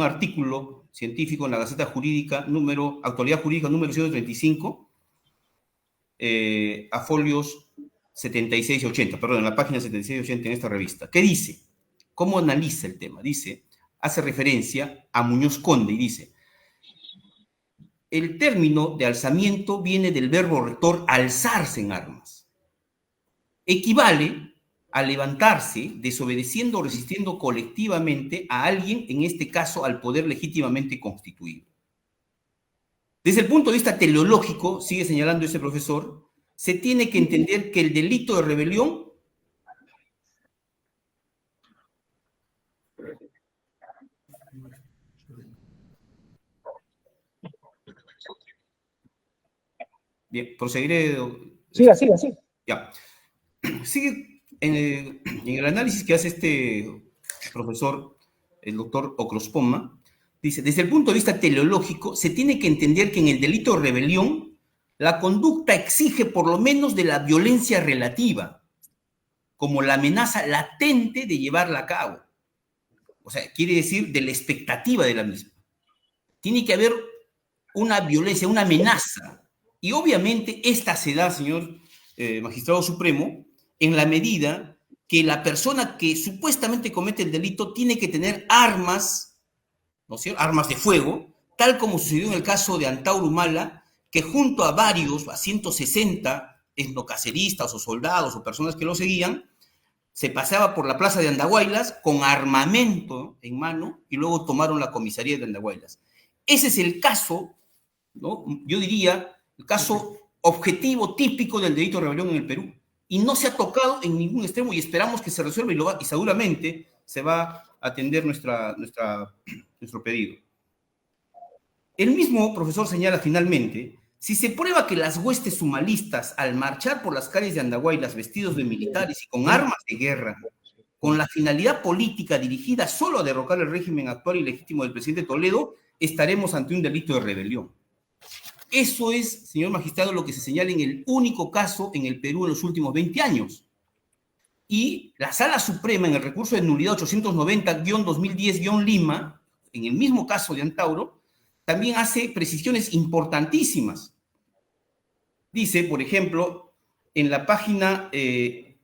artículo científico en la Gaceta Jurídica, Actualidad Jurídica número 135, a folios 76 y 80, perdón, en la página 76 y 80 en esta revista. ¿Qué dice? ¿Cómo analiza el tema? Dice, hace referencia a Muñoz Conde y dice: el término de alzamiento viene del verbo rector alzarse en armas. Equivale a levantarse, desobedeciendo o resistiendo colectivamente a alguien, en este caso al poder legítimamente constituido. Desde el punto de vista teleológico, sigue señalando ese profesor, se tiene que entender que el delito de rebelión bien, proseguiré. Siga. Ya. Sigue en el análisis que hace este profesor, el doctor Ocrospoma, dice, desde el punto de vista teleológico, se tiene que entender que en el delito de rebelión, la conducta exige por lo menos de la violencia relativa, como la amenaza latente de llevarla a cabo. O sea, quiere decir de la expectativa de la misma. Tiene que haber una violencia, una amenaza. Y obviamente esta se da, señor magistrado supremo, en la medida que la persona que supuestamente comete el delito tiene que tener armas, ¿no es cierto?, armas de fuego, tal como sucedió en el caso de Antauro Humala, que junto a varios, a 160 etnocaceristas o soldados o personas que lo seguían, se paseaba por la plaza de Andahuaylas con armamento en mano y luego tomaron la comisaría de Andahuaylas. Ese es el caso, ¿no? Yo diría, el caso objetivo típico del delito de rebelión en el Perú. Y no se ha tocado en ningún extremo y esperamos que se resuelva y seguramente se va a atender nuestro pedido. El mismo profesor señala finalmente, si se prueba que las huestes sumalistas al marchar por las calles de Andahuaylas vestidos de militares y con armas de guerra, con la finalidad política dirigida solo a derrocar el régimen actual y legítimo del presidente Toledo, estaremos ante un delito de rebelión. Eso es, señor magistrado, lo que se señala en el único caso en el Perú en los últimos 20 años. Y la Sala Suprema, en el recurso de nulidad 890-2010-Lima, en el mismo caso de Antauro, también hace precisiones importantísimas. Dice, por ejemplo, en la página 7,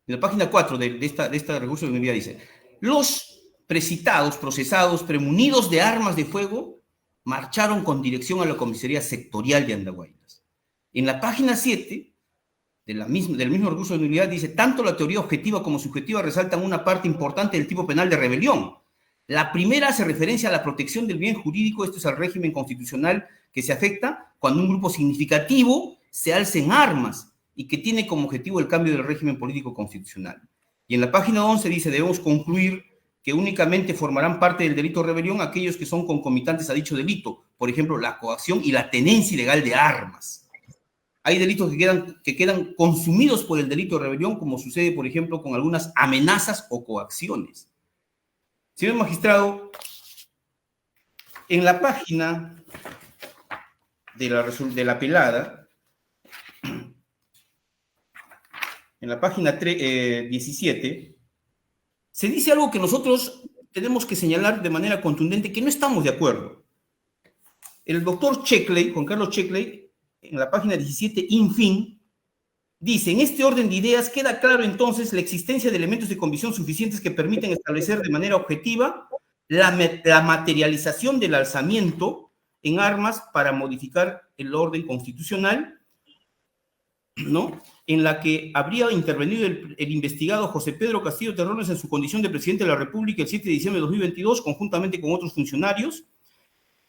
en la página 4 de este recurso de nulidad, dice, los precitados, procesados, premunidos de armas de fuego, marcharon con dirección a la comisaría sectorial de Andahuaylas. En la página 7 del mismo recurso de nulidad dice, tanto la teoría objetiva como subjetiva resaltan una parte importante del tipo penal de rebelión. La primera hace referencia a la protección del bien jurídico, esto es al régimen constitucional que se afecta cuando un grupo significativo se alza en armas y que tiene como objetivo el cambio del régimen político constitucional. Y en la página 11 dice, debemos concluir que únicamente formarán parte del delito de rebelión aquellos que son concomitantes a dicho delito, por ejemplo, la coacción y la tenencia ilegal de armas. Hay delitos que quedan consumidos por el delito de rebelión, como sucede, por ejemplo, con algunas amenazas o coacciones. Señor magistrado, en la página de la apelada, en la página 17, se dice algo que nosotros tenemos que señalar de manera contundente que no estamos de acuerdo. El doctor Checkley, Juan Carlos Checkley, en la página 17, infin, dice, en este orden de ideas queda claro entonces la existencia de elementos de convicción suficientes que permiten establecer de manera objetiva la materialización del alzamiento en armas para modificar el orden constitucional, ¿no?, en la que habría intervenido el investigado José Pedro Castillo Terrones en su condición de presidente de la República el 7 de diciembre de 2022, conjuntamente con otros funcionarios,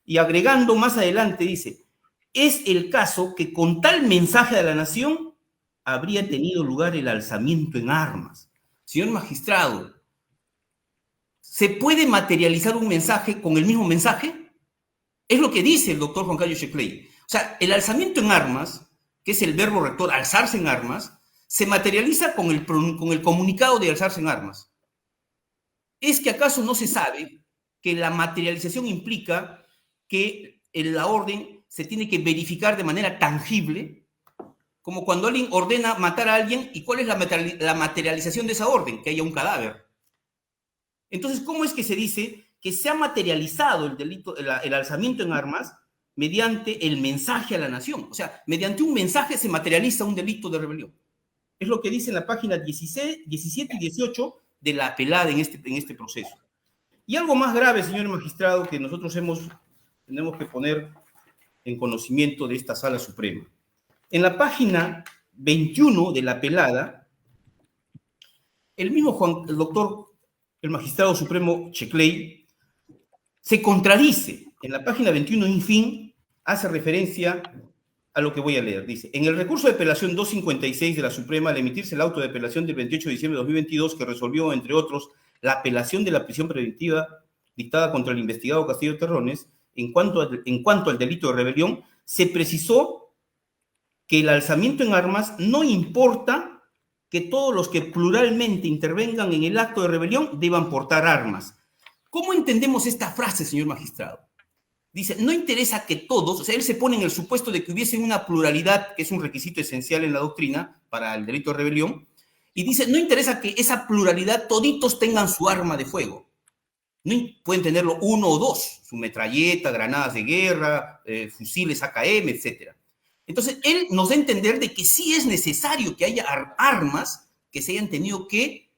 y agregando más adelante, dice, es el caso que con tal mensaje a la nación habría tenido lugar el alzamiento en armas. Señor magistrado, ¿se puede materializar un mensaje con el mismo mensaje? Es lo que dice el doctor Juan Carlos Checkley. O sea, el alzamiento en armas, que es el verbo rector, alzarse en armas, se materializa con el comunicado de alzarse en armas. ¿Es que acaso no se sabe que la materialización implica que la orden se tiene que verificar de manera tangible, como cuando alguien ordena matar a alguien, ¿y cuál es la materialización de esa orden? Que haya un cadáver. Entonces, ¿cómo es que se dice que se ha materializado el delito, el alzamiento en armas mediante el mensaje a la nación? O sea, mediante un mensaje se materializa un delito de rebelión. Es lo que dice en la página 17 y 18 de la apelada en este proceso. Y algo más grave, señor magistrado, que nosotros tenemos que poner en conocimiento de esta Sala Suprema. En la página 21 de la apelada, el mismo el magistrado supremo Checkley se contradice. En la página 21, en fin, hace referencia a lo que voy a leer. Dice, en el recurso de apelación 256 de la Suprema, al emitirse el auto de apelación del 28 de diciembre de 2022, que resolvió, entre otros, la apelación de la prisión preventiva dictada contra el investigado Castillo Terrones, en cuanto al delito de rebelión, se precisó que el alzamiento en armas no importa que todos los que pluralmente intervengan en el acto de rebelión deban portar armas. ¿Cómo entendemos esta frase, señor magistrado? Dice, no interesa que todos, o sea, él se pone en el supuesto de que hubiese una pluralidad, que es un requisito esencial en la doctrina para el delito de rebelión, y dice, no interesa que esa pluralidad toditos tengan su arma de fuego. No pueden tenerlo uno o dos, su metralleta, granadas de guerra, fusiles AKM, etc. Entonces, él nos da a entender de que sí es necesario que haya armas que se hayan tenido que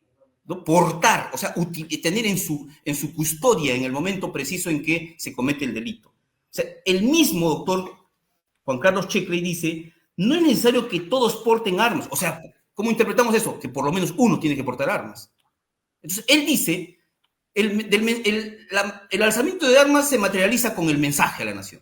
¿no? Portar, o sea, tener en su custodia en el momento preciso en que se comete el delito. O sea, el mismo doctor Juan Carlos Checkley dice, no es necesario que todos porten armas. O sea, ¿cómo interpretamos eso? Que por lo menos uno tiene que portar armas. Entonces, él dice, el alzamiento de armas se materializa con el mensaje a la nación.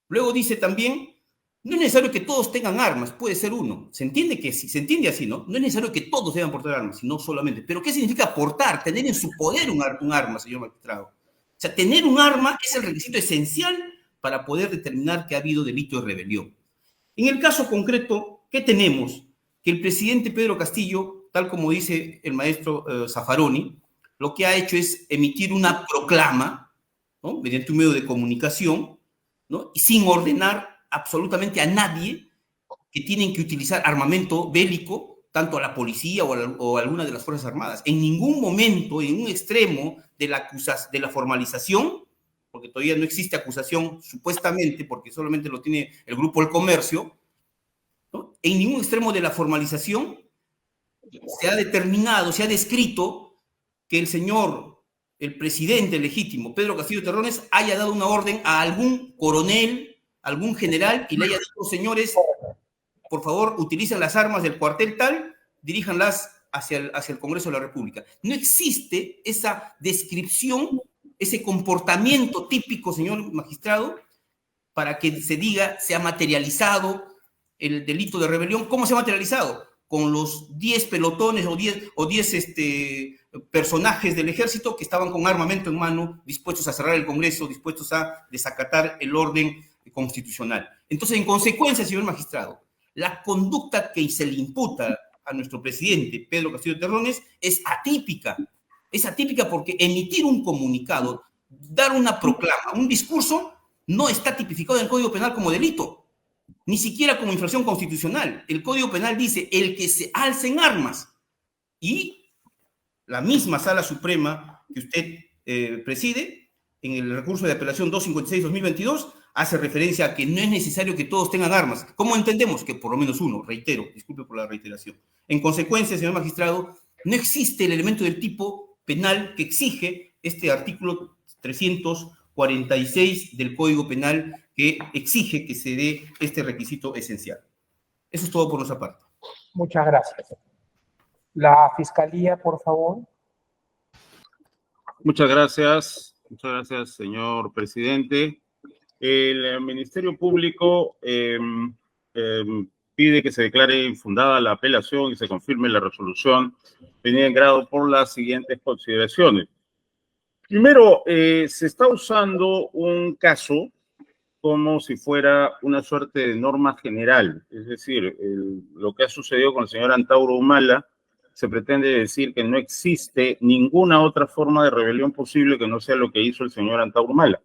Luego dice también, no es necesario que todos tengan armas, puede ser uno. Se entiende que sí, se entiende así, ¿no? No es necesario que todos deban portar armas, sino solamente. Pero ¿qué significa portar? Tener en su poder un arma, señor magistrado. O sea, tener un arma es el requisito esencial para poder determinar que ha habido delito de rebelión. En el caso concreto, ¿qué tenemos? Que el presidente Pedro Castillo, tal como dice el maestro Zaffaroni, lo que ha hecho es emitir una proclama, ¿no? Mediante un medio de comunicación, ¿no? Y sin ordenar absolutamente a nadie que tienen que utilizar armamento bélico, tanto a la policía o a alguna de las Fuerzas Armadas. En ningún momento, en un extremo de la formalización, porque todavía no existe acusación, supuestamente, porque solamente lo tiene el Grupo del Comercio, ¿no? En ningún extremo de la formalización se ha determinado, se ha descrito que el presidente legítimo, Pedro Castillo Terrones, haya dado una orden a algún coronel, algún general, y le haya dicho, señores, por favor, utilicen las armas del cuartel tal, diríjanlas hacia el Congreso de la República. No existe esa descripción, ese comportamiento típico, señor magistrado, para que se diga, se ha materializado el delito de rebelión. ¿Cómo se ha materializado? Con los 10 pelotones o 10 personajes del ejército que estaban con armamento en mano, dispuestos a cerrar el Congreso, dispuestos a desacatar el orden constitucional. Entonces, en consecuencia, señor magistrado, la conducta que se le imputa a nuestro presidente, Pedro Castillo Terrones, es atípica. Es atípica porque emitir un comunicado, dar una proclama, un discurso, no está tipificado en el Código Penal como delito, ni siquiera como infracción constitucional. El Código Penal dice, el que se alce en armas. Y la misma Sala Suprema que usted preside, en el recurso de apelación 256-2022, hace referencia a que no es necesario que todos tengan armas. ¿Cómo entendemos? Que por lo menos uno, reitero, disculpe por la reiteración. En consecuencia, señor magistrado, no existe el elemento del tipo penal que exige este artículo 346 del Código Penal, que exige que se dé este requisito esencial. Eso es todo por nuestra parte. Muchas gracias. La Fiscalía, por favor. Muchas gracias, señor presidente. El Ministerio Público pide que se declare infundada la apelación y se confirme la resolución venida en grado por las siguientes consideraciones. Primero, se está usando un caso como si fuera una suerte de norma general, es decir, lo que ha sucedido con el señor Antauro Humala, se pretende decir que no existe ninguna otra forma de rebelión posible que no sea lo que hizo el señor Antauro Humala.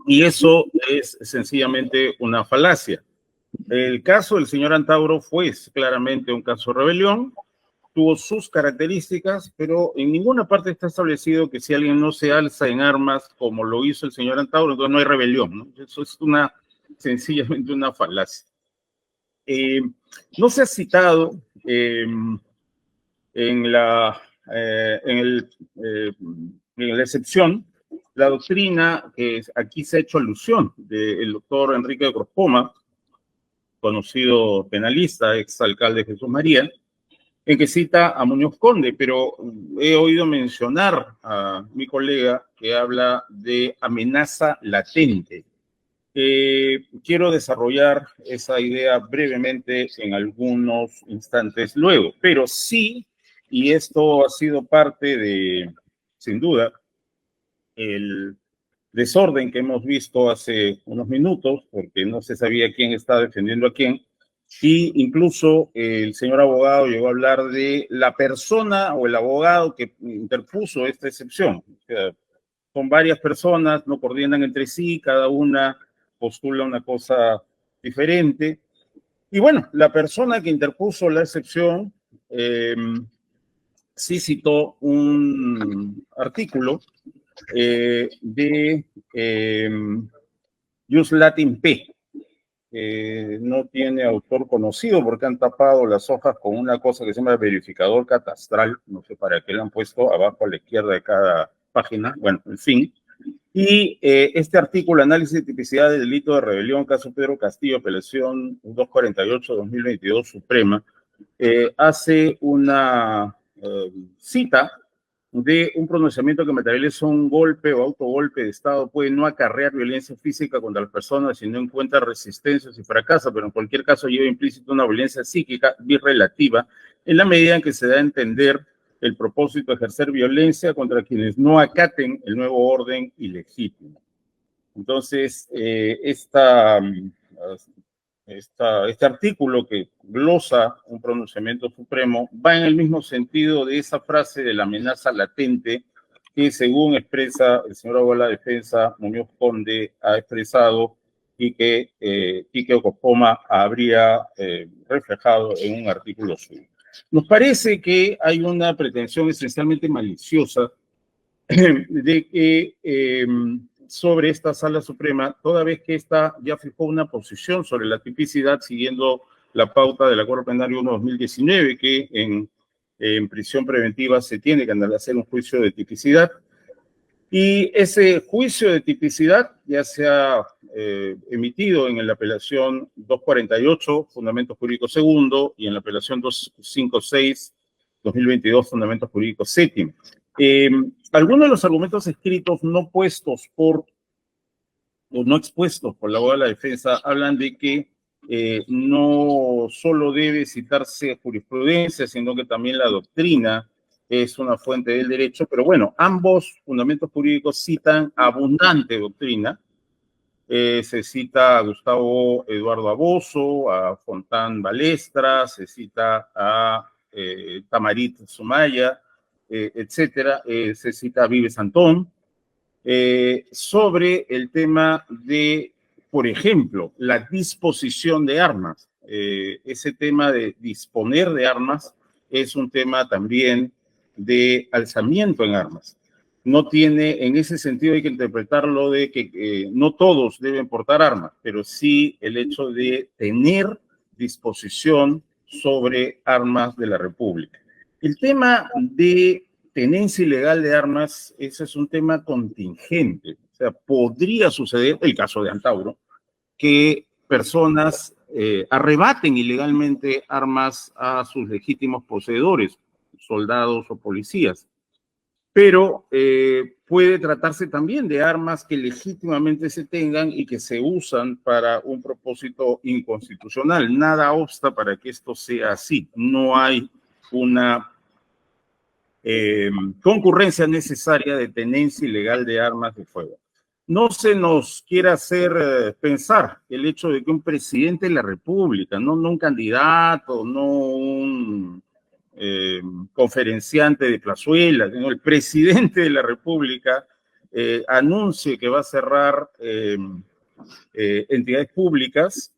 Y eso es sencillamente una falacia. El caso del señor Antauro fue claramente un caso de rebelión, tuvo sus características, pero en ninguna parte está establecido que si alguien no se alza en armas como lo hizo el señor Antauro, entonces no hay rebelión, ¿no? Eso es sencillamente una falacia. No se ha citado en la excepción la doctrina que aquí se ha hecho alusión del doctor Enrique de Grospoma, conocido penalista, exalcalde de Jesús María, en que cita a Muñoz Conde, pero he oído mencionar a mi colega que habla de amenaza latente. Quiero desarrollar esa idea brevemente en algunos instantes luego, pero sí, y esto ha sido parte de, sin duda, el desorden que hemos visto hace unos minutos, porque no se sabía quién estaba defendiendo a quién, y incluso el señor abogado llegó a hablar de la persona o el abogado que interpuso esta excepción. O sea, son varias personas, no coordinan entre sí, cada una postula una cosa diferente. Y bueno, la persona que interpuso la excepción sí citó un artículo de Jus Latin P, no tiene autor conocido porque han tapado las hojas con una cosa que se llama verificador catastral, no sé para qué lo han puesto abajo a la izquierda de cada página, bueno, en fin. Y este artículo, análisis de tipicidad del delito de rebelión, caso Pedro Castillo, apelación 248-2022 Suprema, hace una cita de un pronunciamiento que materializa un golpe o autogolpe de Estado puede no acarrear violencia física contra las personas si no encuentra resistencias y fracasa, pero en cualquier caso lleva implícito una violencia psíquica birrelativa en la medida en que se da a entender el propósito de ejercer violencia contra quienes no acaten el nuevo orden ilegítimo. Entonces, este artículo que glosa un pronunciamiento supremo va en el mismo sentido de esa frase de la amenaza latente que, según expresa el señor abogado de la defensa, Muñoz Conde, ha expresado y que Quique Ocospoma habría reflejado en un artículo suyo. Nos parece que hay una pretensión esencialmente maliciosa de que sobre esta Sala Suprema, toda vez que esta ya fijó una posición sobre la tipicidad siguiendo la pauta del Acuerdo Plenario 1/2019, que en prisión preventiva se tiene que hacer un juicio de tipicidad. Y ese juicio de tipicidad ya se ha emitido en la apelación 248, Fundamentos Jurídicos Segundo, y en la apelación 256, 2022, Fundamentos Jurídicos Séptimo. Algunos de los argumentos escritos no puestos por, o no expuestos por la abogada de la defensa, hablan de que no solo debe citarse jurisprudencia, sino que también la doctrina es una fuente del derecho, pero bueno, ambos fundamentos jurídicos citan abundante doctrina. Se cita a Gustavo Eduardo Abozo, a Fontán Balestra, se cita a Tamarit Sumaya, etcétera, se cita a Vives Antón, sobre el tema de, por ejemplo, la disposición de armas. Ese tema de disponer de armas es un tema también de alzamiento en armas. No tiene, en ese sentido hay que interpretarlo de que no todos deben portar armas, pero sí el hecho de tener disposición sobre armas de la República. El tema de tenencia ilegal de armas, ese es un tema contingente. O sea, podría suceder, el caso de Antauro, que personas arrebaten ilegalmente armas a sus legítimos poseedores, soldados o policías. Pero puede tratarse también de armas que legítimamente se tengan y que se usan para un propósito inconstitucional. Nada obsta para que esto sea así. No hay una concurrencia necesaria de tenencia ilegal de armas de fuego. No se nos quiera hacer pensar el hecho de que un presidente de la República, no un candidato, no un conferenciante de plazuelas, sino el presidente de la República anuncie que va a cerrar entidades públicas,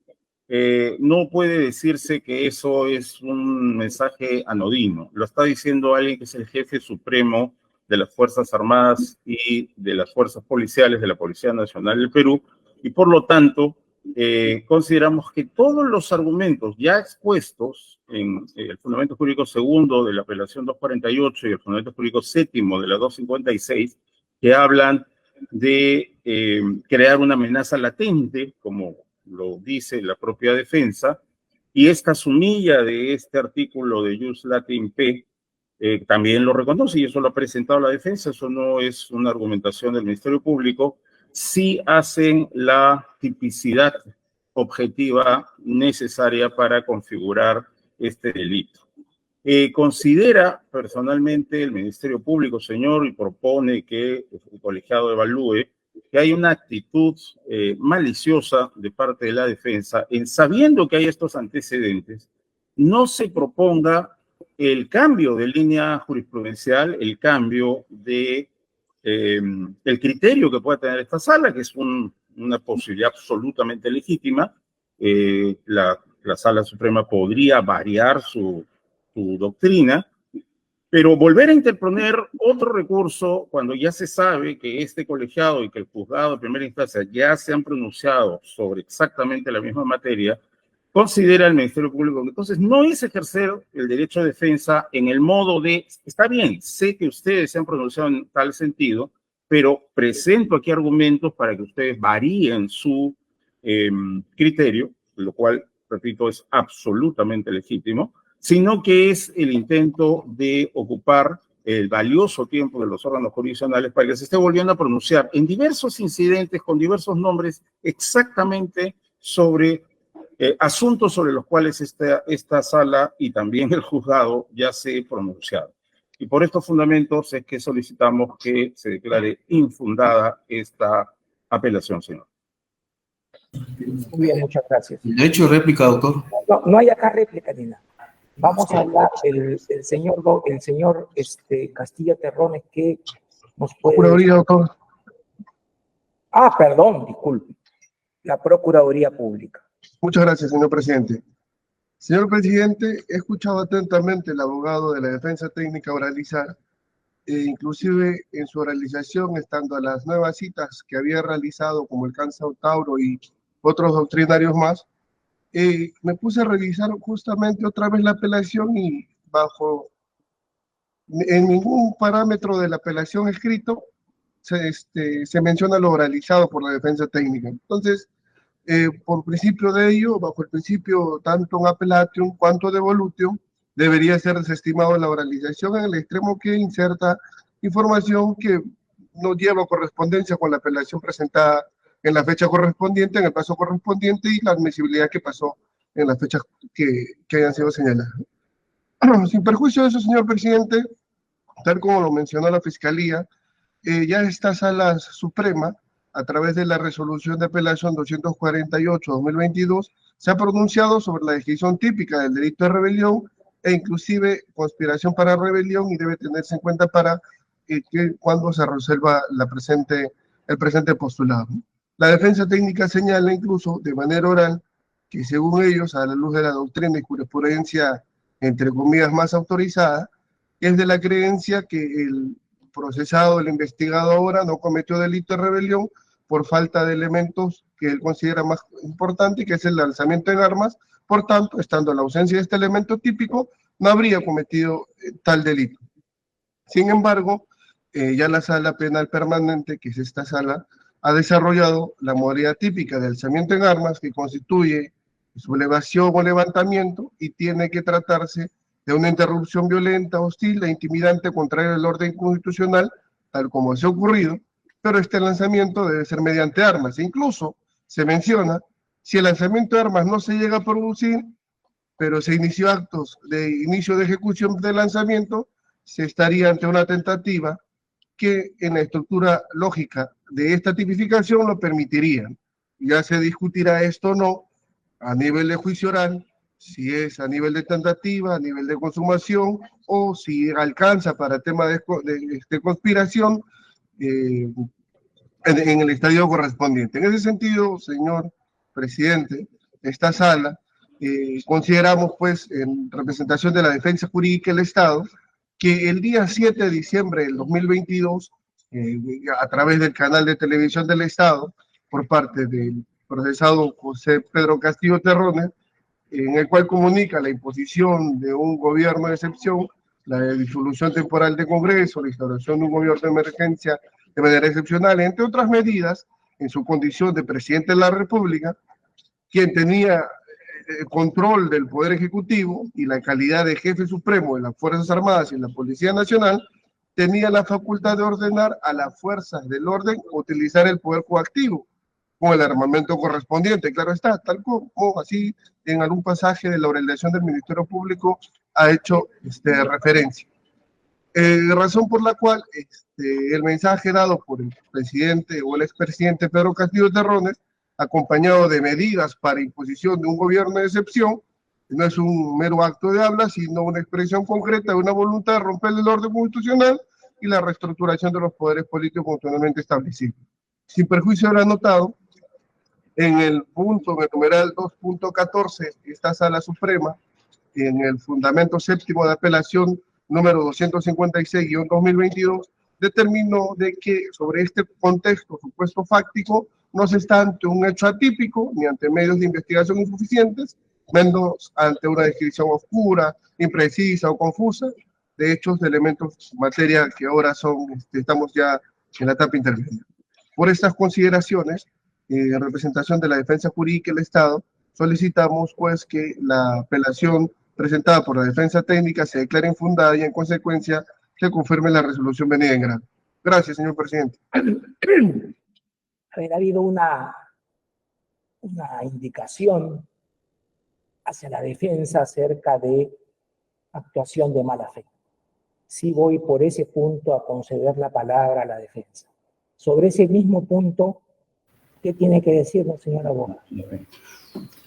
no puede decirse que eso es un mensaje anodino. Lo está diciendo alguien que es el jefe supremo de las Fuerzas Armadas y de las Fuerzas Policiales de la Policía Nacional del Perú, y por lo tanto consideramos que todos los argumentos ya expuestos en el Fundamento Jurídico Segundo de la apelación 248 y el Fundamento Jurídico Séptimo de la 256, que hablan de crear una amenaza latente, como lo dice la propia defensa, y esta sumilla de este artículo de Jus Latin P también lo reconoce, y eso lo ha presentado la defensa, eso no es una argumentación del Ministerio Público, sí hacen la tipicidad objetiva necesaria para configurar este delito. Considera personalmente el Ministerio Público, señor, y propone que el colegiado evalúe que hay una actitud maliciosa de parte de la defensa en, sabiendo que hay estos antecedentes, no se proponga el cambio de línea jurisprudencial, el cambio de el criterio que pueda tener esta sala, que es una posibilidad absolutamente legítima. La Sala Suprema podría variar su doctrina, Pero volver a interponer otro recurso cuando ya se sabe que este colegiado y que el juzgado de primera instancia ya se han pronunciado sobre exactamente la misma materia, considera el Ministerio Público. Entonces, no es ejercer el derecho de defensa en el modo de, está bien, sé que ustedes se han pronunciado en tal sentido, pero presento aquí argumentos para que ustedes varíen su criterio, lo cual, repito, es absolutamente legítimo, sino que es el intento de ocupar el valioso tiempo de los órganos jurisdiccionales para que se esté volviendo a pronunciar en diversos incidentes con diversos nombres exactamente sobre asuntos sobre los cuales esta sala y también el juzgado ya se pronunciaron. Y por estos fundamentos es que solicitamos que se declare infundada esta apelación, señor. Muy bien, muchas gracias. Derecho de réplica, doctor. No, no hay acá réplica ni nada. Vamos a hablar el señor Castillo Terrones, que nos puede... Procuraduría, doctor. Ah, perdón, disculpe. La Procuraduría Pública. Muchas gracias, señor presidente. Señor presidente, he escuchado atentamente al abogado de la defensa técnica oralizar, inclusive en su oralización, estando a las nuevas citas que había realizado, como el Cansautauro y otros doctrinarios más, me puse a revisar justamente otra vez la apelación y en ningún parámetro de la apelación escrito se menciona lo oralizado por la defensa técnica. Entonces, por principio de ello, bajo el principio tanto appellatium cuanto devolutium, debería ser desestimado la oralización en el extremo que inserta información que no lleva correspondencia con la apelación presentada en la fecha correspondiente, en el paso correspondiente, y la admisibilidad que pasó en las fechas que hayan sido señaladas. Sin perjuicio de eso, señor presidente, tal como lo mencionó la Fiscalía, ya esta Sala Suprema, a través de la resolución de apelación 248-2022, se ha pronunciado sobre la descripción típica del delito de rebelión e inclusive conspiración para rebelión, y debe tenerse en cuenta para cuando se resuelva el presente postulado. La defensa técnica señala incluso de manera oral que, según ellos, a la luz de la doctrina y jurisprudencia, entre comillas, más autorizada, es de la creencia que el procesado, el investigado ahora, no cometió delito de rebelión por falta de elementos que él considera más importante, que es el lanzamiento en armas. Por tanto, estando en la ausencia de este elemento típico, no habría cometido tal delito. Sin embargo, ya la Sala Penal Permanente, que es esta sala, ha desarrollado la modalidad típica de alzamiento en armas, que constituye sublevación o levantamiento, y tiene que tratarse de una interrupción violenta, hostil e intimidante contraria al orden constitucional, tal como se ha ocurrido, pero este lanzamiento debe ser mediante armas. E incluso se menciona, si el lanzamiento de armas no se llega a producir, pero se inició actos de inicio de ejecución del lanzamiento, se estaría ante una tentativa que en la estructura lógica de esta tipificación lo permitiría. Ya se discutirá esto o no a nivel de juicio oral, si es a nivel de tentativa, a nivel de consumación, o si alcanza para tema de conspiración en el estadio correspondiente. En ese sentido, señor presidente, esta sala, consideramos, pues, en representación de la defensa jurídica del Estado, que el día 7 de diciembre del 2022, a través del canal de televisión del Estado, por parte del procesado José Pedro Castillo Terrones, en el cual comunica la imposición de un gobierno de excepción, la disolución temporal de Congreso, la instauración de un gobierno de emergencia de manera excepcional, entre otras medidas, en su condición de presidente de la República, quien tenía control del Poder Ejecutivo y la calidad de jefe supremo de las Fuerzas Armadas y la Policía Nacional, tenía la facultad de ordenar a las fuerzas del orden utilizar el poder coactivo con el armamento correspondiente. Claro está, tal como así en algún pasaje de la oralización del Ministerio Público ha hecho referencia. Razón por la cual el mensaje dado por el presidente o el expresidente Pedro Castillo Terrones, acompañado de medidas para imposición de un gobierno de excepción, no es un mero acto de habla, sino una expresión concreta de una voluntad de romper el orden constitucional y la reestructuración de los poderes políticos constitucionalmente establecidos. Sin perjuicio de lo anotado, en el numeral 2.14, esta Sala Suprema, en el fundamento séptimo de apelación número 256-2022, determinó de que sobre este contexto supuesto fáctico no se está ante un hecho atípico ni ante medios de investigación insuficientes, menos ante una descripción oscura, imprecisa o confusa de hechos, de elementos, materia que ahora estamos ya en la etapa intermedia. Por estas consideraciones, en representación de la defensa jurídica del Estado, solicitamos pues que la apelación presentada por la defensa técnica se declare infundada y en consecuencia se confirme la resolución venida en grado. Gracias, señor presidente. A ver, ha habido una indicación hacia la defensa acerca de actuación de mala fe. Sí voy por ese punto a conceder la palabra a la defensa. Sobre ese mismo punto, ¿qué tiene que decirnos, señor abogado?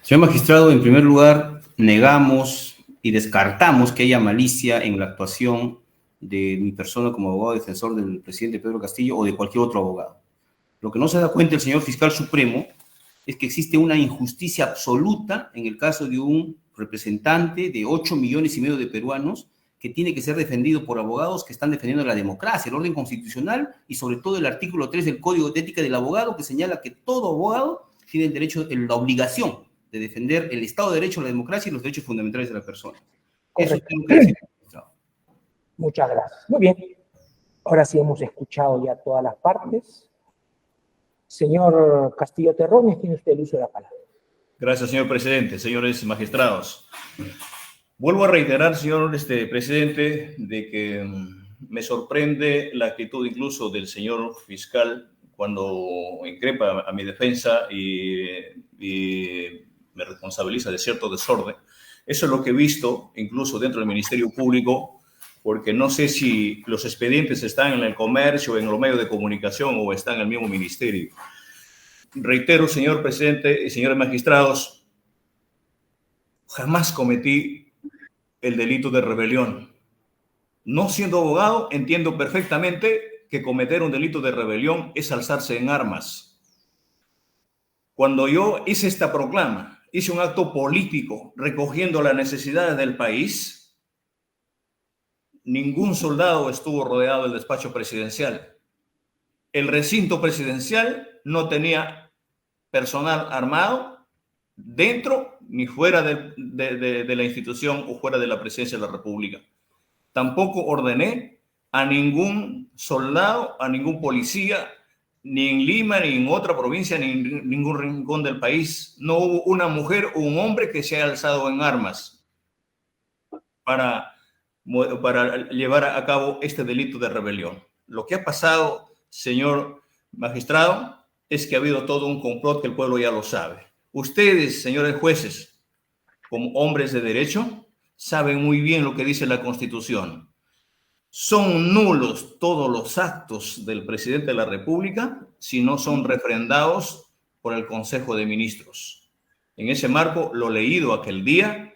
Señor magistrado, en primer lugar, negamos y descartamos que haya malicia en la actuación de mi persona como abogado defensor del presidente Pedro Castillo o de cualquier otro abogado. Lo que no se da cuenta el señor fiscal supremo es que existe una injusticia absoluta en el caso de un representante de 8,5 millones de peruanos que tiene que ser defendido por abogados que están defendiendo la democracia, el orden constitucional y sobre todo el artículo 3 del Código de Ética del Abogado, que señala que todo abogado tiene el derecho, la obligación de defender el Estado de Derecho, la democracia y los derechos fundamentales de la persona. Eso tengo que decir. Muchas gracias. Muy bien. Ahora sí hemos escuchado ya todas las partes. Señor Castillo Terrones, tiene usted el uso de la palabra. Gracias, señor presidente. Señores magistrados, vuelvo a reiterar, señor presidente, de que me sorprende la actitud incluso del señor fiscal cuando increpa a mi defensa y me responsabiliza de cierto desorden. Eso es lo que he visto incluso dentro del Ministerio Público, porque no sé si los expedientes están en el comercio, en los medios de comunicación o están en el mismo ministerio. Reitero, señor presidente y señores magistrados, jamás cometí el delito de rebelión. No siendo abogado, entiendo perfectamente que cometer un delito de rebelión es alzarse en armas. Cuando yo hice esta proclama, hice un acto político recogiendo las necesidades del país. Ningún soldado estuvo rodeado del despacho presidencial. El recinto presidencial no tenía personal armado dentro ni fuera de la institución o fuera de la presidencia de la República. Tampoco ordené a ningún soldado, a ningún policía, ni en Lima, ni en otra provincia, ni en ningún rincón del país. No hubo una mujer o un hombre que se haya alzado en armas para llevar a cabo este delito de rebelión. Lo que ha pasado, señor magistrado, es que ha habido todo un complot que el pueblo ya lo sabe. Ustedes, señores jueces, como hombres de derecho, saben muy bien lo que dice la Constitución. Son nulos todos los actos del presidente de la República si no son refrendados por el Consejo de Ministros. En ese marco, lo leído aquel día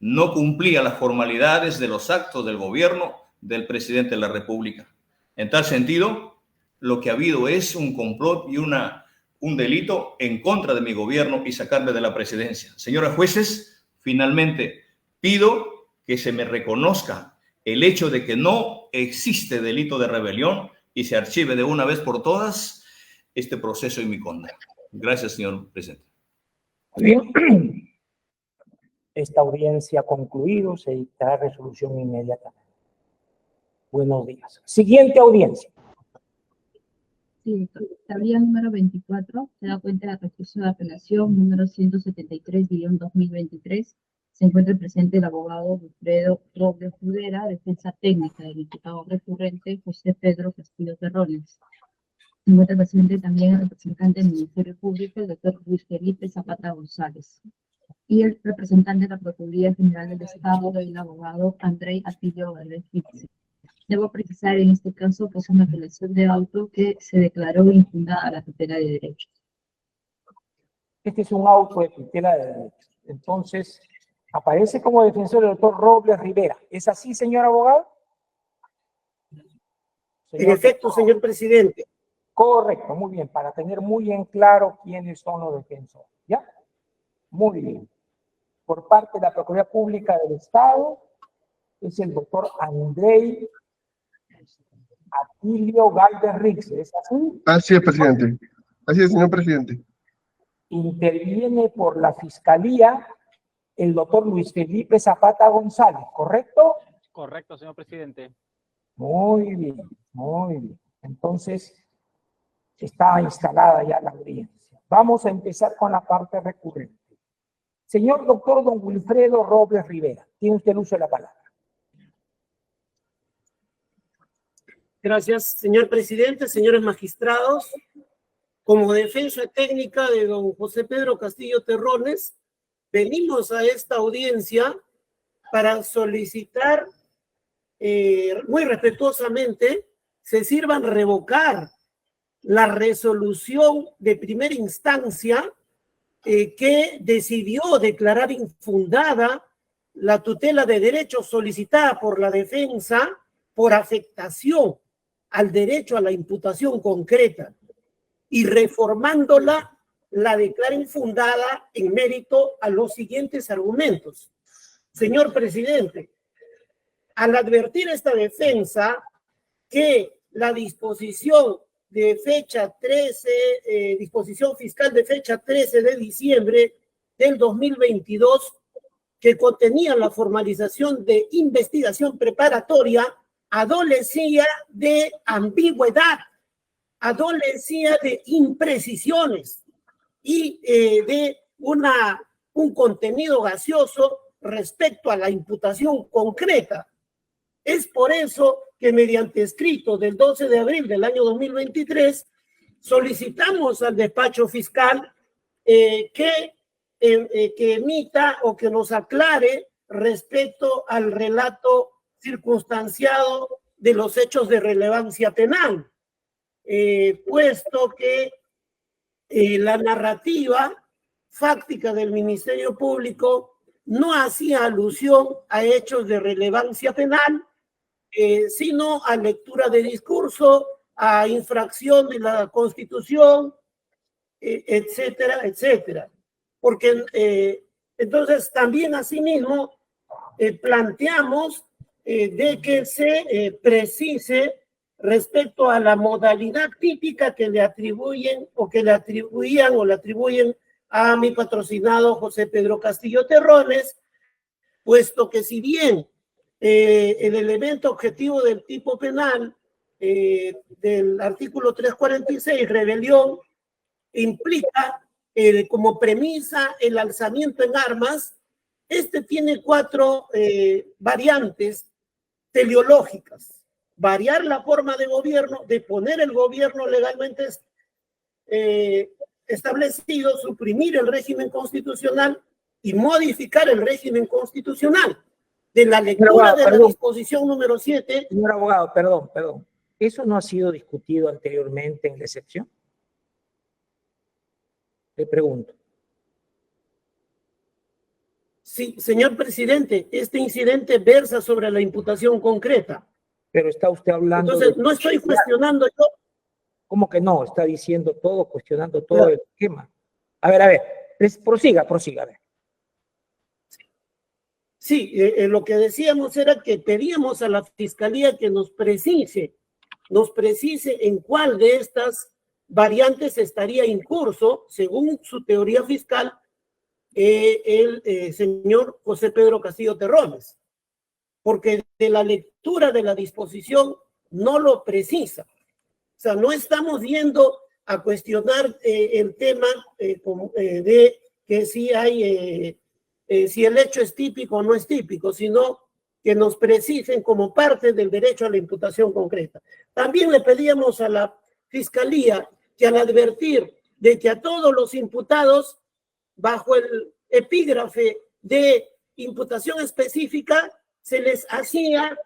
no cumplía las formalidades de los actos del gobierno del presidente de la República. En tal sentido, lo que ha habido es un complot y un delito en contra de mi gobierno y sacarme de la presidencia. Señores jueces, finalmente pido que se me reconozca el hecho de que no existe delito de rebelión y se archive de una vez por todas este proceso y mi condena. Gracias, señor presidente. Muy bien. Esta audiencia ha concluido, se dictará resolución inmediatamente. Buenos días. Siguiente audiencia. Sí, tablilla número 24, se da cuenta del recurso de apelación número 173-2023. Se encuentra presente el abogado Wilfredo Robles Rivera, defensa técnica del imputado recurrente José Pedro Castillo Terrones. Se encuentra presente también el representante del Ministerio Público, el doctor Luis Felipe Zapata González. Y el representante de la Procuraduría General del Estado, el abogado Andrei Atillo Valdez Fitze. Debo precisar en este caso que es una apelación de auto que se declaró infundada a la tutela de derechos. Este es un auto de tutela de derechos. Entonces, aparece como defensor el doctor Robles Rivera. ¿Es así, señor abogado? En efecto, señor presidente. Correcto, muy bien, para tener muy en claro quiénes son los defensores. ¿Ya? Muy bien. Por parte de la Procuraduría Pública del Estado, es el doctor Andrei Atilio Galvez Rix, ¿es así? Así es, presidente. Así es, señor presidente. Interviene por la Fiscalía el doctor Luis Felipe Zapata González, ¿correcto? Correcto, señor presidente. Muy bien, muy bien. Entonces, está instalada ya la audiencia. Vamos a empezar con la parte recurrente. Señor doctor don Wilfredo Robles Rivera, tiene usted el uso de la palabra. Gracias, señor presidente, señores magistrados. Como defensa técnica de don José Pedro Castillo Terrones, venimos a esta audiencia para solicitar muy respetuosamente se sirvan revocar la resolución de primera instancia que decidió declarar infundada la tutela de derechos solicitada por la defensa por afectación al derecho a la imputación concreta y reformándola la declara infundada en mérito a los siguientes argumentos. Señor presidente, al advertir esta defensa que la disposición de fecha 13, disposición fiscal de fecha 13 de diciembre del 2022, que contenía la formalización de investigación preparatoria, adolecía de ambigüedad, adolecía de imprecisiones y de un contenido gaseoso respecto a la imputación concreta. Es por eso que mediante escrito del 12 de abril del año 2023 solicitamos al despacho fiscal que emita o que nos aclare respecto al relato circunstanciado de los hechos de relevancia penal, puesto que la narrativa fáctica del Ministerio Público no hacía alusión a hechos de relevancia penal, sino a lectura de discurso, a infracción de la Constitución, etcétera, etcétera. Porque entonces también asimismo planteamos de que se precise respecto a la modalidad típica que le atribuyen o que le atribuían o le atribuyen a mi patrocinado José Pedro Castillo Terrones, puesto que si bien el elemento objetivo del tipo penal del artículo 346, rebelión, implica como premisa el alzamiento en armas, este tiene 4 variantes teleológicas. Variar la forma de gobierno, de poner el gobierno legalmente establecido, suprimir el régimen constitucional y modificar el régimen constitucional. De la lectura de la disposición número 7. Señor abogado, perdón. ¿Eso no ha sido discutido anteriormente en la excepción? Le pregunto. Sí, señor presidente, este incidente versa sobre la imputación concreta. Pero está usted hablando... Entonces, no estoy cuestionando yo. ¿Cómo que no? Está diciendo todo, cuestionando todo el esquema. A ver, prosiga, a ver. Sí, lo que decíamos era que pedíamos a la Fiscalía que nos precise en cuál de estas variantes estaría incurso, según su teoría fiscal, el señor José Pedro Castillo Terrones, porque de la lectura de la disposición no lo precisa. O sea, no estamos yendo a cuestionar el tema de que si hay... si el hecho es típico o no es típico, sino que nos precisen como parte del derecho a la imputación concreta. También le pedíamos a la Fiscalía que al advertir de que a todos los imputados, bajo el epígrafe de imputación específica, se les hacía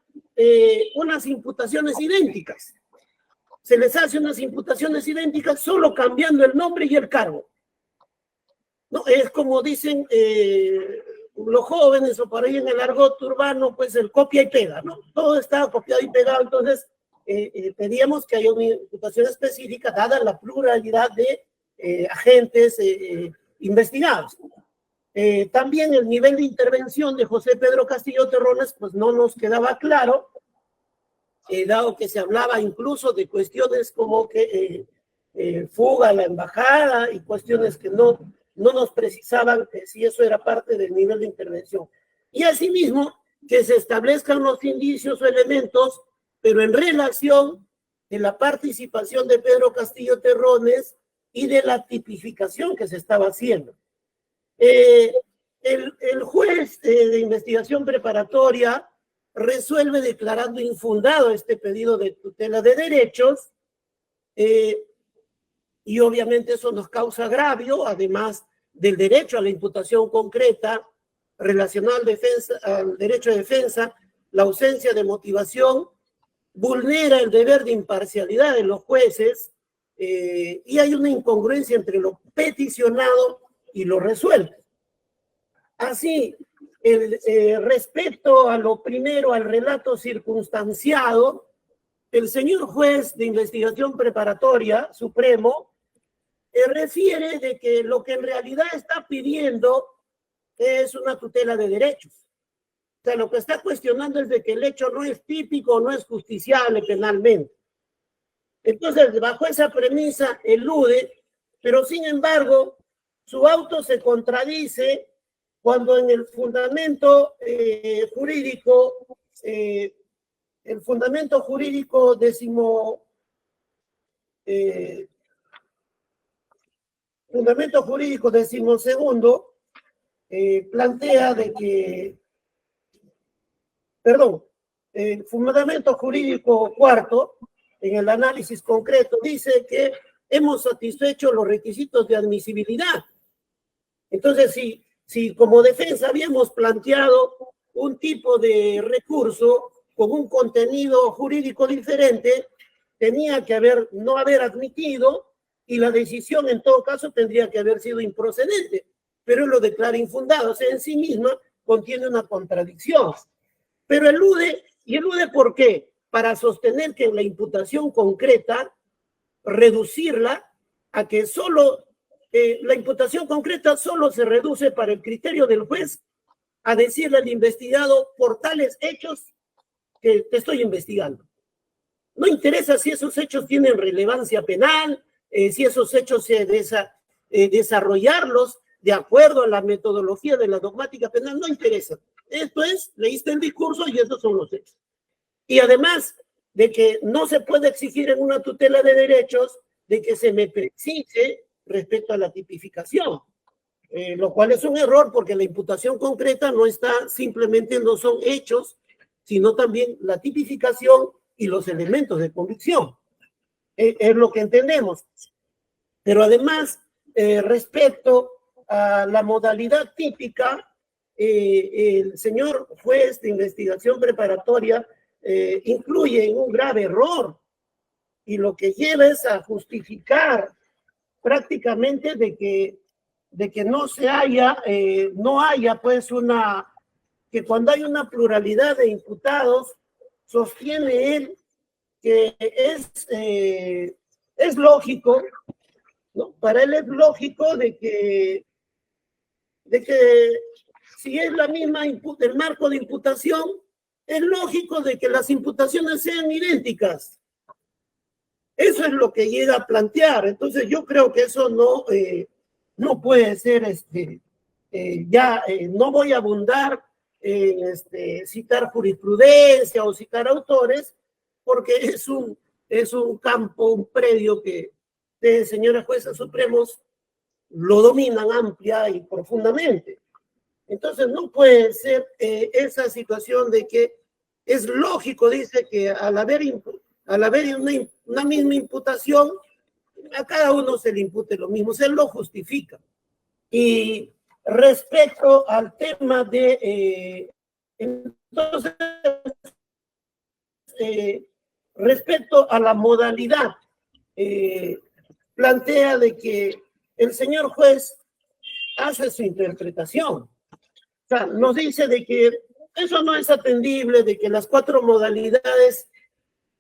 unas imputaciones idénticas. Se les hace unas imputaciones idénticas solo cambiando el nombre y el cargo. No, es como dicen los jóvenes o por ahí en el argot urbano, pues el copia y pega, ¿no? Todo está copiado y pegado, entonces pedíamos que haya una imputación específica dada la pluralidad de agentes investigados. También el nivel de intervención de José Pedro Castillo Terrones, pues no nos quedaba claro, dado que se hablaba incluso de cuestiones como que fuga a la embajada y cuestiones que no nos precisaban si eso era parte del nivel de intervención. Y asimismo, que se establezcan los indicios o elementos, pero en relación de la participación de Pedro Castillo Terrones y de la tipificación que se estaba haciendo. El juez de investigación preparatoria resuelve declarando infundado este pedido de tutela de derechos, y obviamente eso nos causa agravio, además del derecho a la imputación concreta relacionado al derecho de defensa, la ausencia de motivación vulnera el deber de imparcialidad de los jueces, y hay una incongruencia entre lo peticionado y lo resuelto. Así, respecto a lo primero, al relato circunstanciado, el señor juez de investigación preparatoria supremo refiere de que lo que en realidad está pidiendo es una tutela de derechos. O sea, lo que está cuestionando es de que el hecho no es típico, no es justiciable penalmente. Entonces, bajo esa premisa, elude, pero sin embargo, su auto se contradice cuando en el fundamento jurídico, decimosegundo, plantea de que, el fundamento jurídico cuarto, en el análisis concreto, dice que hemos satisfecho los requisitos de admisibilidad. Entonces, si como defensa habíamos planteado un tipo de recurso con un contenido jurídico diferente, tenía que no haber admitido, y la decisión en todo caso tendría que haber sido improcedente, pero él lo declara infundado. O sea, en sí misma contiene una contradicción. Pero elude ¿por qué? Para sostener que en la imputación concreta, reducirla a que solo, la imputación concreta solo se reduce para el criterio del juez a decirle al investigado por tales hechos que te estoy investigando. No interesa si esos hechos tienen relevancia penal, si esos hechos desarrollarlos de acuerdo a la metodología de la dogmática penal, no interesa. Esto es, leíste el discurso y estos son los hechos. Y además de que no se puede exigir en una tutela de derechos de que se me precise respecto a la tipificación, lo cual es un error porque la imputación concreta no son hechos, sino también la tipificación y los elementos de convicción. Es lo que entendemos. Pero además, respecto a la modalidad típica, el señor juez de investigación preparatoria incluye un grave error, y lo que lleva es a justificar prácticamente de que no haya pues que cuando hay una pluralidad de imputados, sostiene él que es lógico, ¿no? Para él es lógico de que si es la misma el marco de imputación, es lógico de que las imputaciones sean idénticas. Eso es lo que llega a plantear. Entonces yo creo que eso no puede ser, no voy a abundar en citar jurisprudencia o citar autores, porque es un campo, un predio que señores jueces supremos lo dominan amplia y profundamente. Entonces no puede ser esa situación de que es lógico, dice, que al haber una misma imputación, a cada uno se le impute lo mismo, se lo justifica. Y respecto al tema respecto a la modalidad, plantea de que el señor juez hace su interpretación. O sea, nos dice de que eso no es atendible, de que las 4 modalidades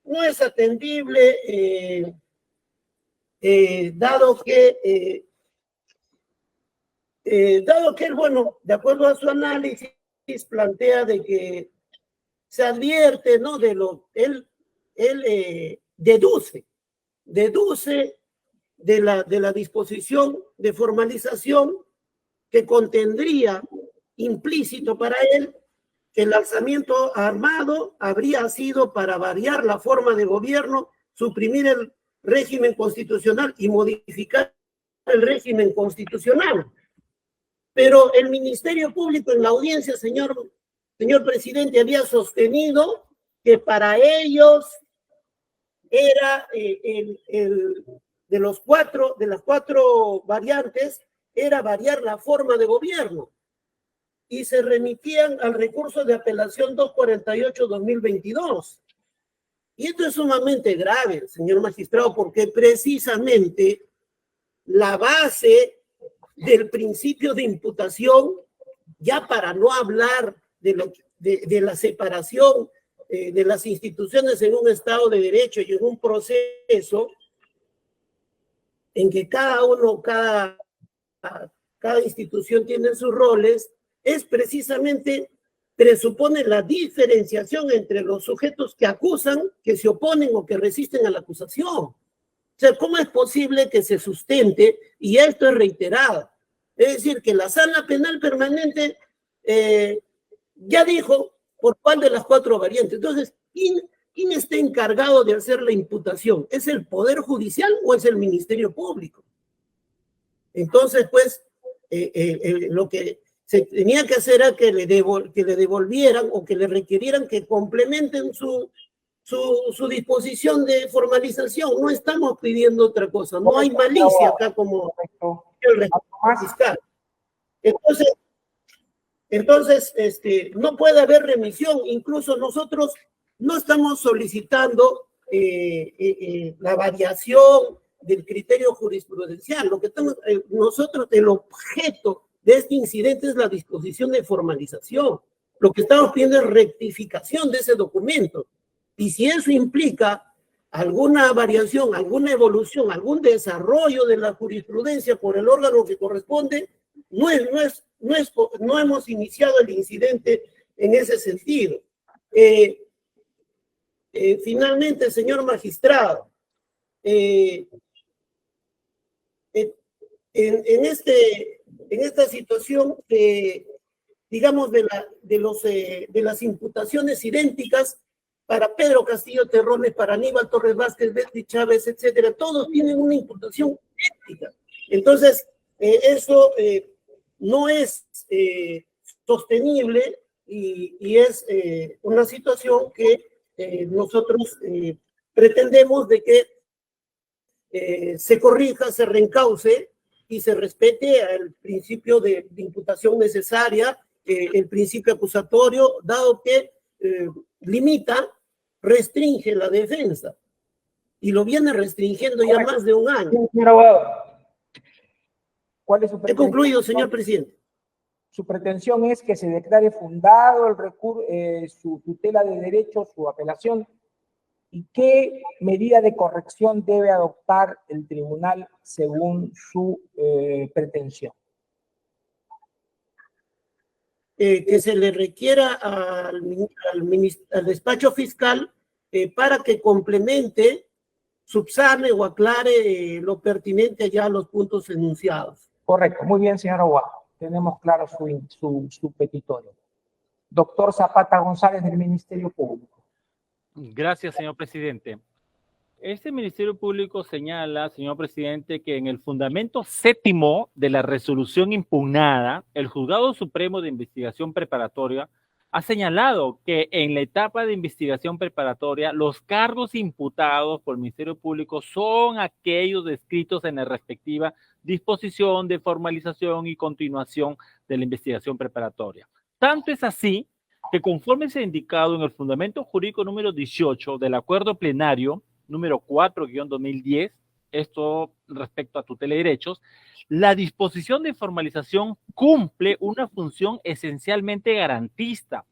no es atendible, dado que Dado que él, bueno, de acuerdo a su análisis, plantea de que se advierte, ¿no? Él deduce de la disposición de formalización que contendría implícito para él que el alzamiento armado habría sido para variar la forma de gobierno, suprimir el régimen constitucional y modificar el régimen constitucional. Pero el Ministerio Público en la audiencia, señor presidente, había sostenido que para ellos era de las cuatro variantes, era variar la forma de gobierno. Y se remitían al recurso de apelación 248-2022. Y esto es sumamente grave, señor magistrado, porque precisamente la base del principio de imputación, ya para no hablar de la separación de las instituciones en un Estado de Derecho y en un proceso en que cada institución tiene sus roles, es precisamente, presupone la diferenciación entre los sujetos que acusan, que se oponen o que resisten a la acusación. O sea, ¿cómo es posible que se sustente, y esto es reiterado? Es decir, que la Sala Penal Permanente ya dijo por cuál de las cuatro variantes. Entonces, ¿quién está encargado de hacer la imputación? ¿Es el Poder Judicial o es el Ministerio Público? Entonces, pues, lo que se tenía que hacer era que le devolvieran o que le requirieran que complementen su disposición de formalización. No estamos pidiendo otra cosa, no hay malicia acá como el registro fiscal. Entonces, no puede haber remisión. Incluso nosotros no estamos solicitando la variación del criterio jurisprudencial. Lo que estamos, nosotros, el objeto de este incidente es la disposición de formalización. Lo que estamos pidiendo es rectificación de ese documento. Y si eso implica alguna variación, alguna evolución, algún desarrollo de la jurisprudencia por el órgano que corresponde, no hemos iniciado el incidente en ese sentido. Finalmente, señor magistrado, en esta situación, digamos, de las imputaciones idénticas para Pedro Castillo Terrones, para Aníbal Torres Vázquez, Betty Chávez, etcétera, todos tienen una imputación idéntica. Entonces, eso no es sostenible y es una situación que nosotros pretendemos de que se corrija, se reencauce y se respete el principio de imputación necesaria, el principio acusatorio, dado que limita, restringe la defensa y lo viene restringiendo ya más de un año. Señor abogado, ¿cuál es su He concluido, señor presidente. Su pretensión es que se declare fundado el su tutela de derechos, su apelación, y qué medida de corrección debe adoptar el tribunal según su pretensión. Que se le requiera al despacho fiscal para que complemente, subsane o aclare lo pertinente ya a los puntos enunciados. Correcto, muy bien, señor abogado. Tenemos claro su petitorio. Doctor Zapata González, del Ministerio Público. Gracias, señor presidente. Este Ministerio Público señala, señor presidente, que en el fundamento séptimo de la resolución impugnada, el Juzgado Supremo de Investigación Preparatoria ha señalado que en la etapa de investigación preparatoria los cargos imputados por el Ministerio Público son aquellos descritos en la respectiva disposición de formalización y continuación de la investigación preparatoria. Tanto es así que, conforme se ha indicado en el fundamento jurídico número 18 del acuerdo plenario número 4-2010, esto respecto a tutela de derechos, la disposición de formalización cumple una función esencialmente garantista.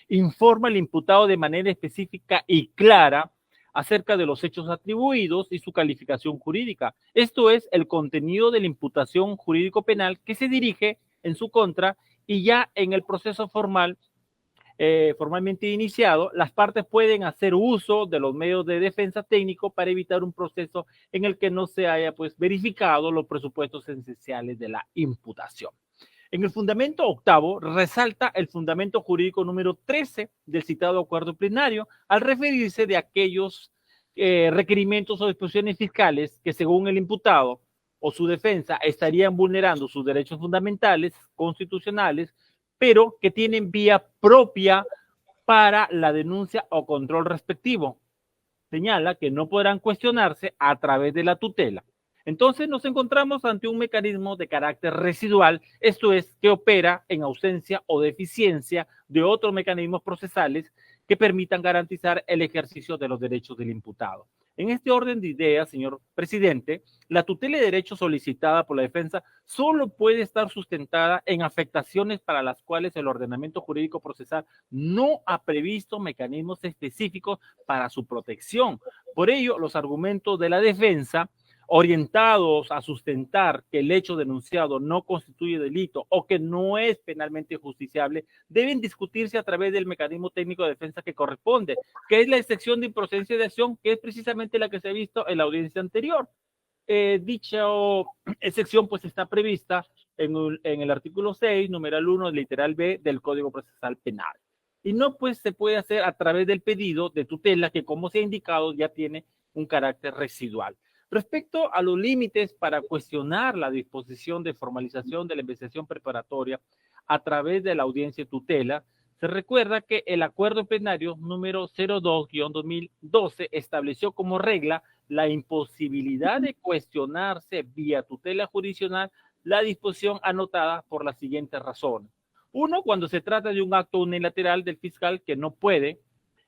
Informa al imputado de manera específica y clara acerca de los hechos atribuidos y su calificación jurídica. Esto es el contenido de la imputación jurídico-penal que se dirige en su contra, y ya en el proceso formalmente iniciado, las partes pueden hacer uso de los medios de defensa técnico para evitar un proceso en el que no se haya verificado los presupuestos esenciales de la imputación. En el fundamento octavo resalta el fundamento jurídico número 13 del citado acuerdo plenario al referirse de aquellos requerimientos o disposiciones fiscales que, según el imputado o su defensa, estarían vulnerando sus derechos fundamentales constitucionales, pero que tienen vía propia para la denuncia o control respectivo. Señala que no podrán cuestionarse a través de la tutela. Entonces nos encontramos ante un mecanismo de carácter residual, esto es, que opera en ausencia o deficiencia de otros mecanismos procesales que permitan garantizar el ejercicio de los derechos del imputado. En este orden de ideas, señor presidente, la tutela de derechos solicitada por la defensa solo puede estar sustentada en afectaciones para las cuales el ordenamiento jurídico procesal no ha previsto mecanismos específicos para su protección. Por ello, los argumentos de la defensa, orientados a sustentar que el hecho denunciado no constituye delito o que no es penalmente justiciable, deben discutirse a través del mecanismo técnico de defensa que corresponde, que es la excepción de improcedencia de acción, que es precisamente la que se ha visto en la audiencia anterior. Dicha excepción pues está prevista en el artículo 6, numeral 1, literal B del Código Procesal Penal. Y no pues se puede hacer a través del pedido de tutela que, como se ha indicado, ya tiene un carácter residual. Respecto a los límites para cuestionar la disposición de formalización de la investigación preparatoria a través de la audiencia de tutela, se recuerda que el acuerdo plenario número 02-2012 estableció como regla la imposibilidad de cuestionarse vía tutela jurisdiccional la disposición anotada por las siguientes razones. Uno, cuando se trata de un acto unilateral del fiscal que no puede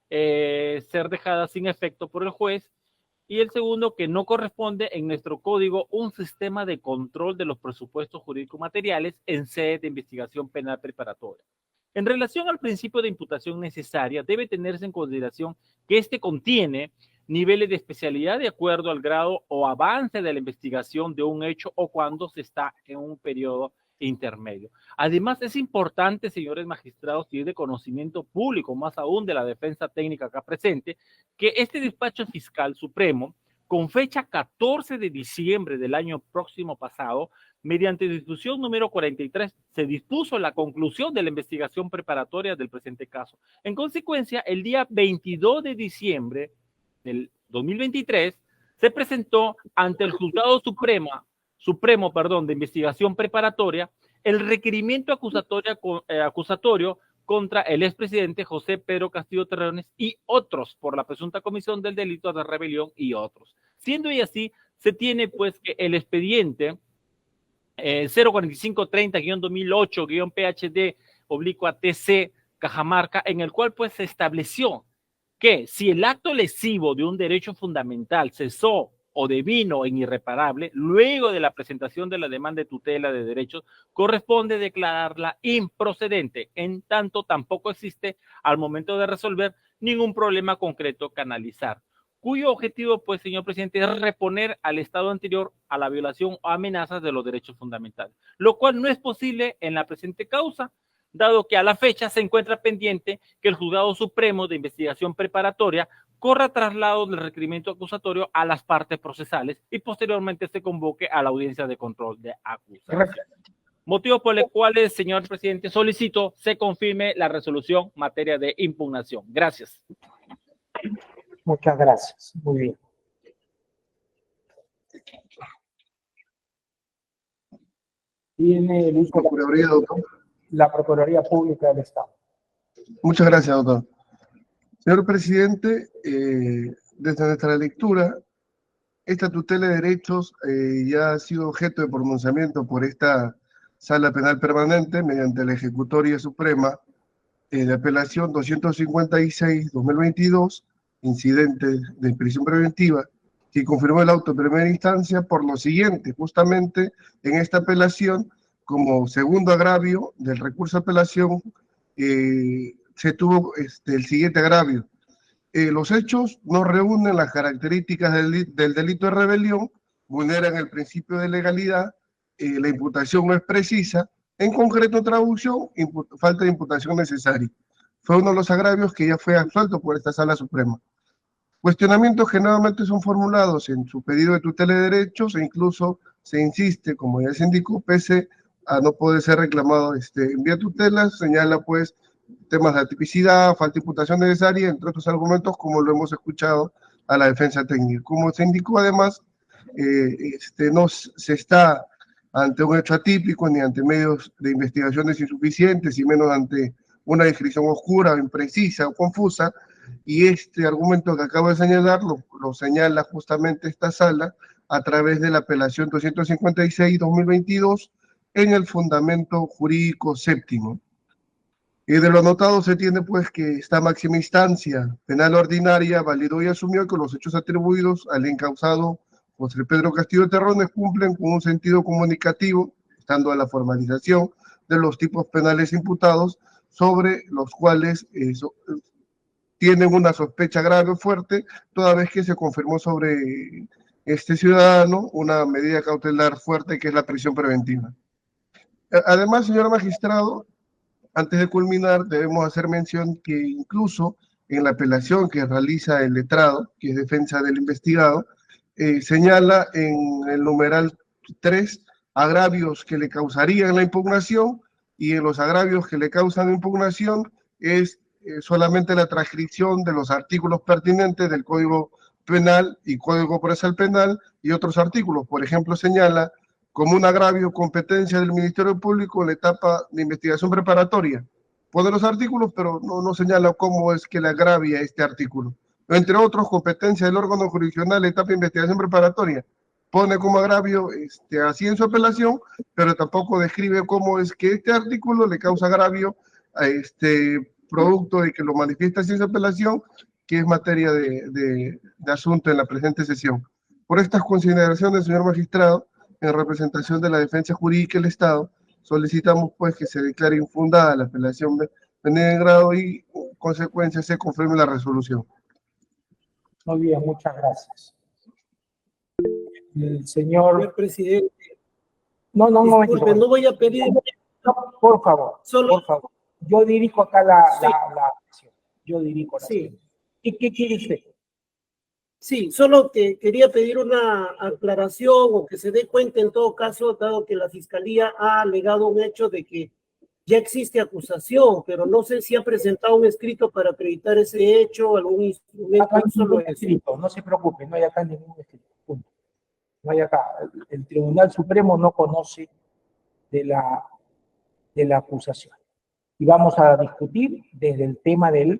ser dejada sin efecto por el juez. Y el segundo, que no corresponde en nuestro código un sistema de control de los presupuestos jurídicos materiales en sede de investigación penal preparatoria. En relación al principio de imputación necesaria, debe tenerse en consideración que este contiene niveles de especialidad de acuerdo al grado o avance de la investigación de un hecho o cuando se está en un periodo intermedio. Además, es importante, señores magistrados, y es de conocimiento público, más aún de la defensa técnica acá presente, que este despacho fiscal supremo, con fecha 14 de diciembre del año próximo pasado, mediante disposición número 43, se dispuso la conclusión de la investigación preparatoria del presente caso. En consecuencia, el día 22 de diciembre del 2023, se presentó ante el Juzgado Supremo de Investigación Preparatoria el requerimiento acusatorio contra el expresidente José Pedro Castillo Terrones y otros por la presunta comisión del delito de rebelión y otros. Siendo y así, se tiene pues que el expediente 04530-2008-PHD/TC Cajamarca, en el cual pues se estableció que si el acto lesivo de un derecho fundamental cesó o devino en irreparable, luego de la presentación de la demanda de tutela de derechos, corresponde declararla improcedente, en tanto tampoco existe al momento de resolver ningún problema concreto que analizar, cuyo objetivo, pues, señor presidente, es reponer al estado anterior a la violación o amenazas de los derechos fundamentales, lo cual no es posible en la presente causa, dado que a la fecha se encuentra pendiente que el Juzgado Supremo de Investigación Preparatoria corra traslado del requerimiento acusatorio a las partes procesales y posteriormente se convoque a la audiencia de control de acusación. Gracias. Motivo por el cual, señor presidente, solicito se confirme la resolución en materia de impugnación. Gracias. Muchas gracias. Muy bien. Tiene el uso Procuraduría, doctor. la Procuraduría Pública del Estado. Muchas gracias, doctor. Señor presidente, desde nuestra lectura, esta tutela de derechos ya ha sido objeto de pronunciamiento por esta Sala Penal Permanente mediante la Ejecutoria Suprema de Apelación 256-2022, incidente de prisión preventiva, que confirmó el auto de primera instancia por lo siguiente: justamente en esta apelación, como segundo agravio del recurso de apelación, se tuvo el siguiente agravio, los hechos no reúnen las características del delito de rebelión, vulneran el principio de legalidad, la imputación no es precisa, en concreto traducción, falta de imputación necesaria. Fue uno de los agravios que ya fue absuelto por esta Sala Suprema. Cuestionamientos que nuevamente son formulados en su pedido de tutela de derechos e incluso se insiste, como ya se indicó, pese a no poder ser reclamado en vía tutela, señala pues temas de atipicidad, falta de imputación necesaria, entre otros argumentos, como lo hemos escuchado a la defensa técnica. Como se indicó además, no se está ante un hecho atípico ni ante medios de investigaciones insuficientes y menos ante una descripción oscura, imprecisa o confusa, y este argumento que acabo de señalar lo señala justamente esta sala a través de la apelación 256-2022 en el fundamento jurídico séptimo. Y de lo anotado se tiene pues que esta máxima instancia penal ordinaria validó y asumió que los hechos atribuidos al encausado José Pedro Castillo Terrones cumplen con un sentido comunicativo, estando a la formalización de los tipos penales imputados, sobre los cuales tienen una sospecha grave o fuerte, toda vez que se confirmó sobre este ciudadano una medida cautelar fuerte que es la prisión preventiva. Además, señor magistrado, antes de culminar, debemos hacer mención que incluso en la apelación que realiza el letrado, que es defensa del investigado, señala en el numeral 3 agravios que le causarían la impugnación, y en los agravios que le causan impugnación es solamente la transcripción de los artículos pertinentes del Código Penal y Código Procesal Penal y otros artículos. Por ejemplo, señala como un agravio competencia del Ministerio Público en la etapa de investigación preparatoria. Pone los artículos, pero no señala cómo es que le agravia este artículo. Entre otros, competencia del órgano jurisdiccional en la etapa de investigación preparatoria. Pone como agravio así en su apelación, pero tampoco describe cómo es que este artículo le causa agravio a producto de que lo manifiesta así en su apelación, que es materia de asunto en la presente sesión. Por estas consideraciones, señor magistrado, en representación de la defensa jurídica del Estado, solicitamos pues que se declare infundada la apelación venida en grado y en consecuencia se confirme la resolución. Muy bien, muchas gracias. El señor presidente. No, Disculpe, no voy a pedir. No, por favor, por favor. Yo dirijo acá la acción. Yo dirijo la acción. ¿Qué quiere usted? Sí, solo que quería pedir una aclaración o que se dé cuenta en todo caso, dado que la Fiscalía ha alegado un hecho de que ya existe acusación, pero no sé si ha presentado un escrito para acreditar ese hecho, algún instrumento. Solo escrito, no se preocupe, no hay acá ningún escrito. Punto. No hay acá. El Tribunal Supremo no conoce de la acusación. Y vamos a discutir desde el tema de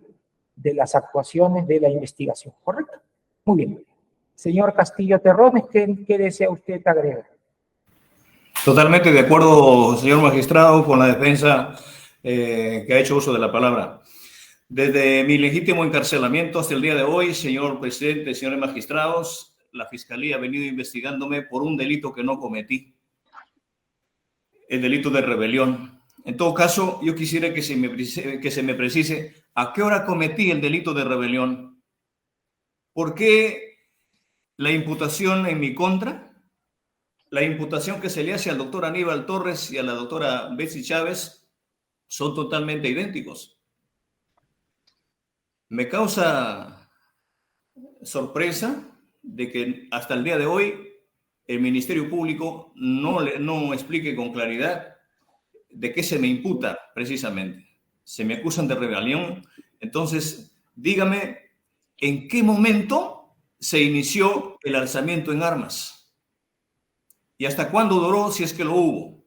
las actuaciones de la investigación, ¿correcto? Muy bien. Señor Castillo Terrones, ¿qué desea usted agregar? Totalmente de acuerdo, señor magistrado, con la defensa que ha hecho uso de la palabra. Desde mi legítimo encarcelamiento hasta el día de hoy, señor presidente, señores magistrados, la Fiscalía ha venido investigándome por un delito que no cometí, el delito de rebelión. En todo caso, yo quisiera que se me precise a qué hora cometí el delito de rebelión. ¿Por qué la imputación en mi contra? La imputación que se le hace al doctor Aníbal Torres y a la doctora Betsy Chávez son totalmente idénticos. Me causa sorpresa de que hasta el día de hoy el Ministerio Público no explique con claridad de qué se me imputa precisamente. Se me acusan de rebelión. Entonces, dígame, ¿en qué momento se inició el alzamiento en armas? ¿Y hasta cuándo duró, si es que lo hubo?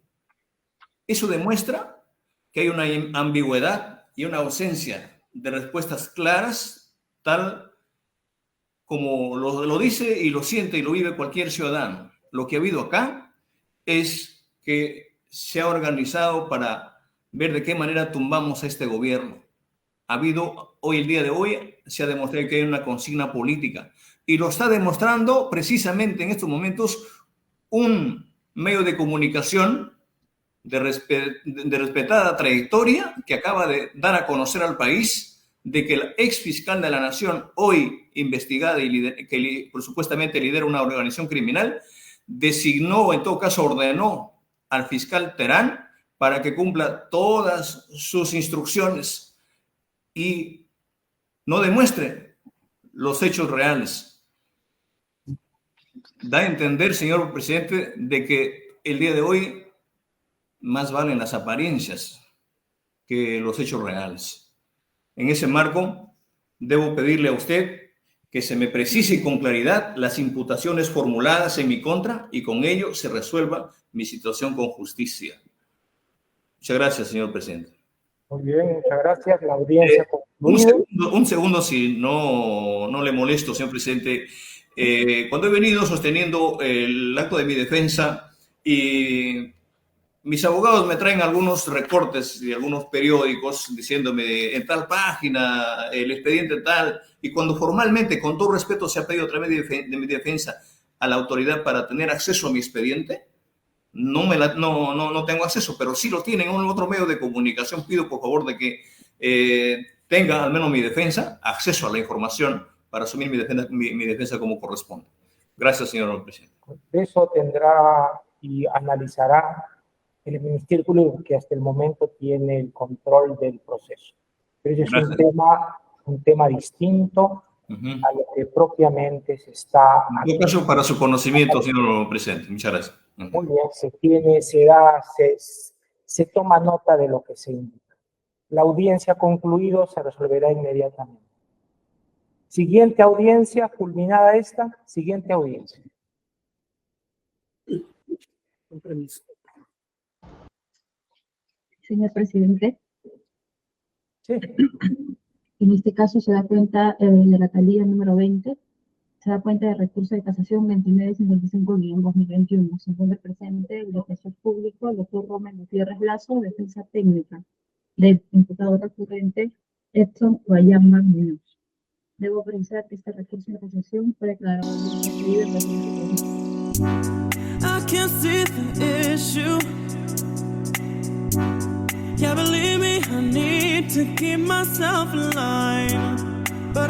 Eso demuestra que hay una ambigüedad y una ausencia de respuestas claras, tal como lo dice y lo siente y lo vive cualquier ciudadano. Lo que ha habido acá es que se ha organizado para ver de qué manera tumbamos a este gobierno. Hoy, el día de hoy, se ha demostrado que hay una consigna política y lo está demostrando precisamente en estos momentos un medio de comunicación de respetada trayectoria que acaba de dar a conocer al país de que el ex fiscal de la Nación, hoy investigada y que supuestamente lidera una organización criminal, designó, o en todo caso ordenó al fiscal Terán para que cumpla todas sus instrucciones y no demuestre los hechos reales. Da a entender, señor presidente, de que el día de hoy más valen las apariencias que los hechos reales. En ese marco, debo pedirle a usted que se me precise con claridad las imputaciones formuladas en mi contra y con ello se resuelva mi situación con justicia. Muchas gracias, señor presidente. Muy bien, muchas gracias. La audiencia concluida. Un segundo, si no le molesto, señor presidente. Cuando he venido sosteniendo el acto de mi defensa y mis abogados me traen algunos recortes de algunos periódicos diciéndome en tal página, el expediente tal, y cuando formalmente, con todo respeto, se ha pedido a través de mi defensa a la autoridad para tener acceso a mi expediente, no tengo acceso, pero sí lo tienen en otro medio de comunicación. Pido por favor de que tenga al menos mi defensa acceso a la información para asumir mi defensa como corresponde. Gracias, señor presidente. Eso tendrá y analizará el Ministerio Público, que hasta el momento tiene el control del proceso. Pero ese es un tema distinto a lo que propiamente se está... En todo caso, para su conocimiento, señor presidente. Muchas gracias. Muy bien, se toma nota de lo que se indica. La audiencia concluido se resolverá inmediatamente. Siguiente audiencia, culminada esta, siguiente audiencia. Con permiso. Señor presidente. Sí. En este caso se da cuenta de la tablilla número 20, se da cuenta del recurso de casación 2955-2021. Se encuentra presente el defensor público, el doctor Rommel Gutiérrez Lazo, defensa técnica del imputado recurrente Edson Guayama Muñoz. Debo precisar que este recurso de casación fue declarado inadmisible en la siguiente. I can't see the issue. Yeah, believe me, I need to keep myself in line. But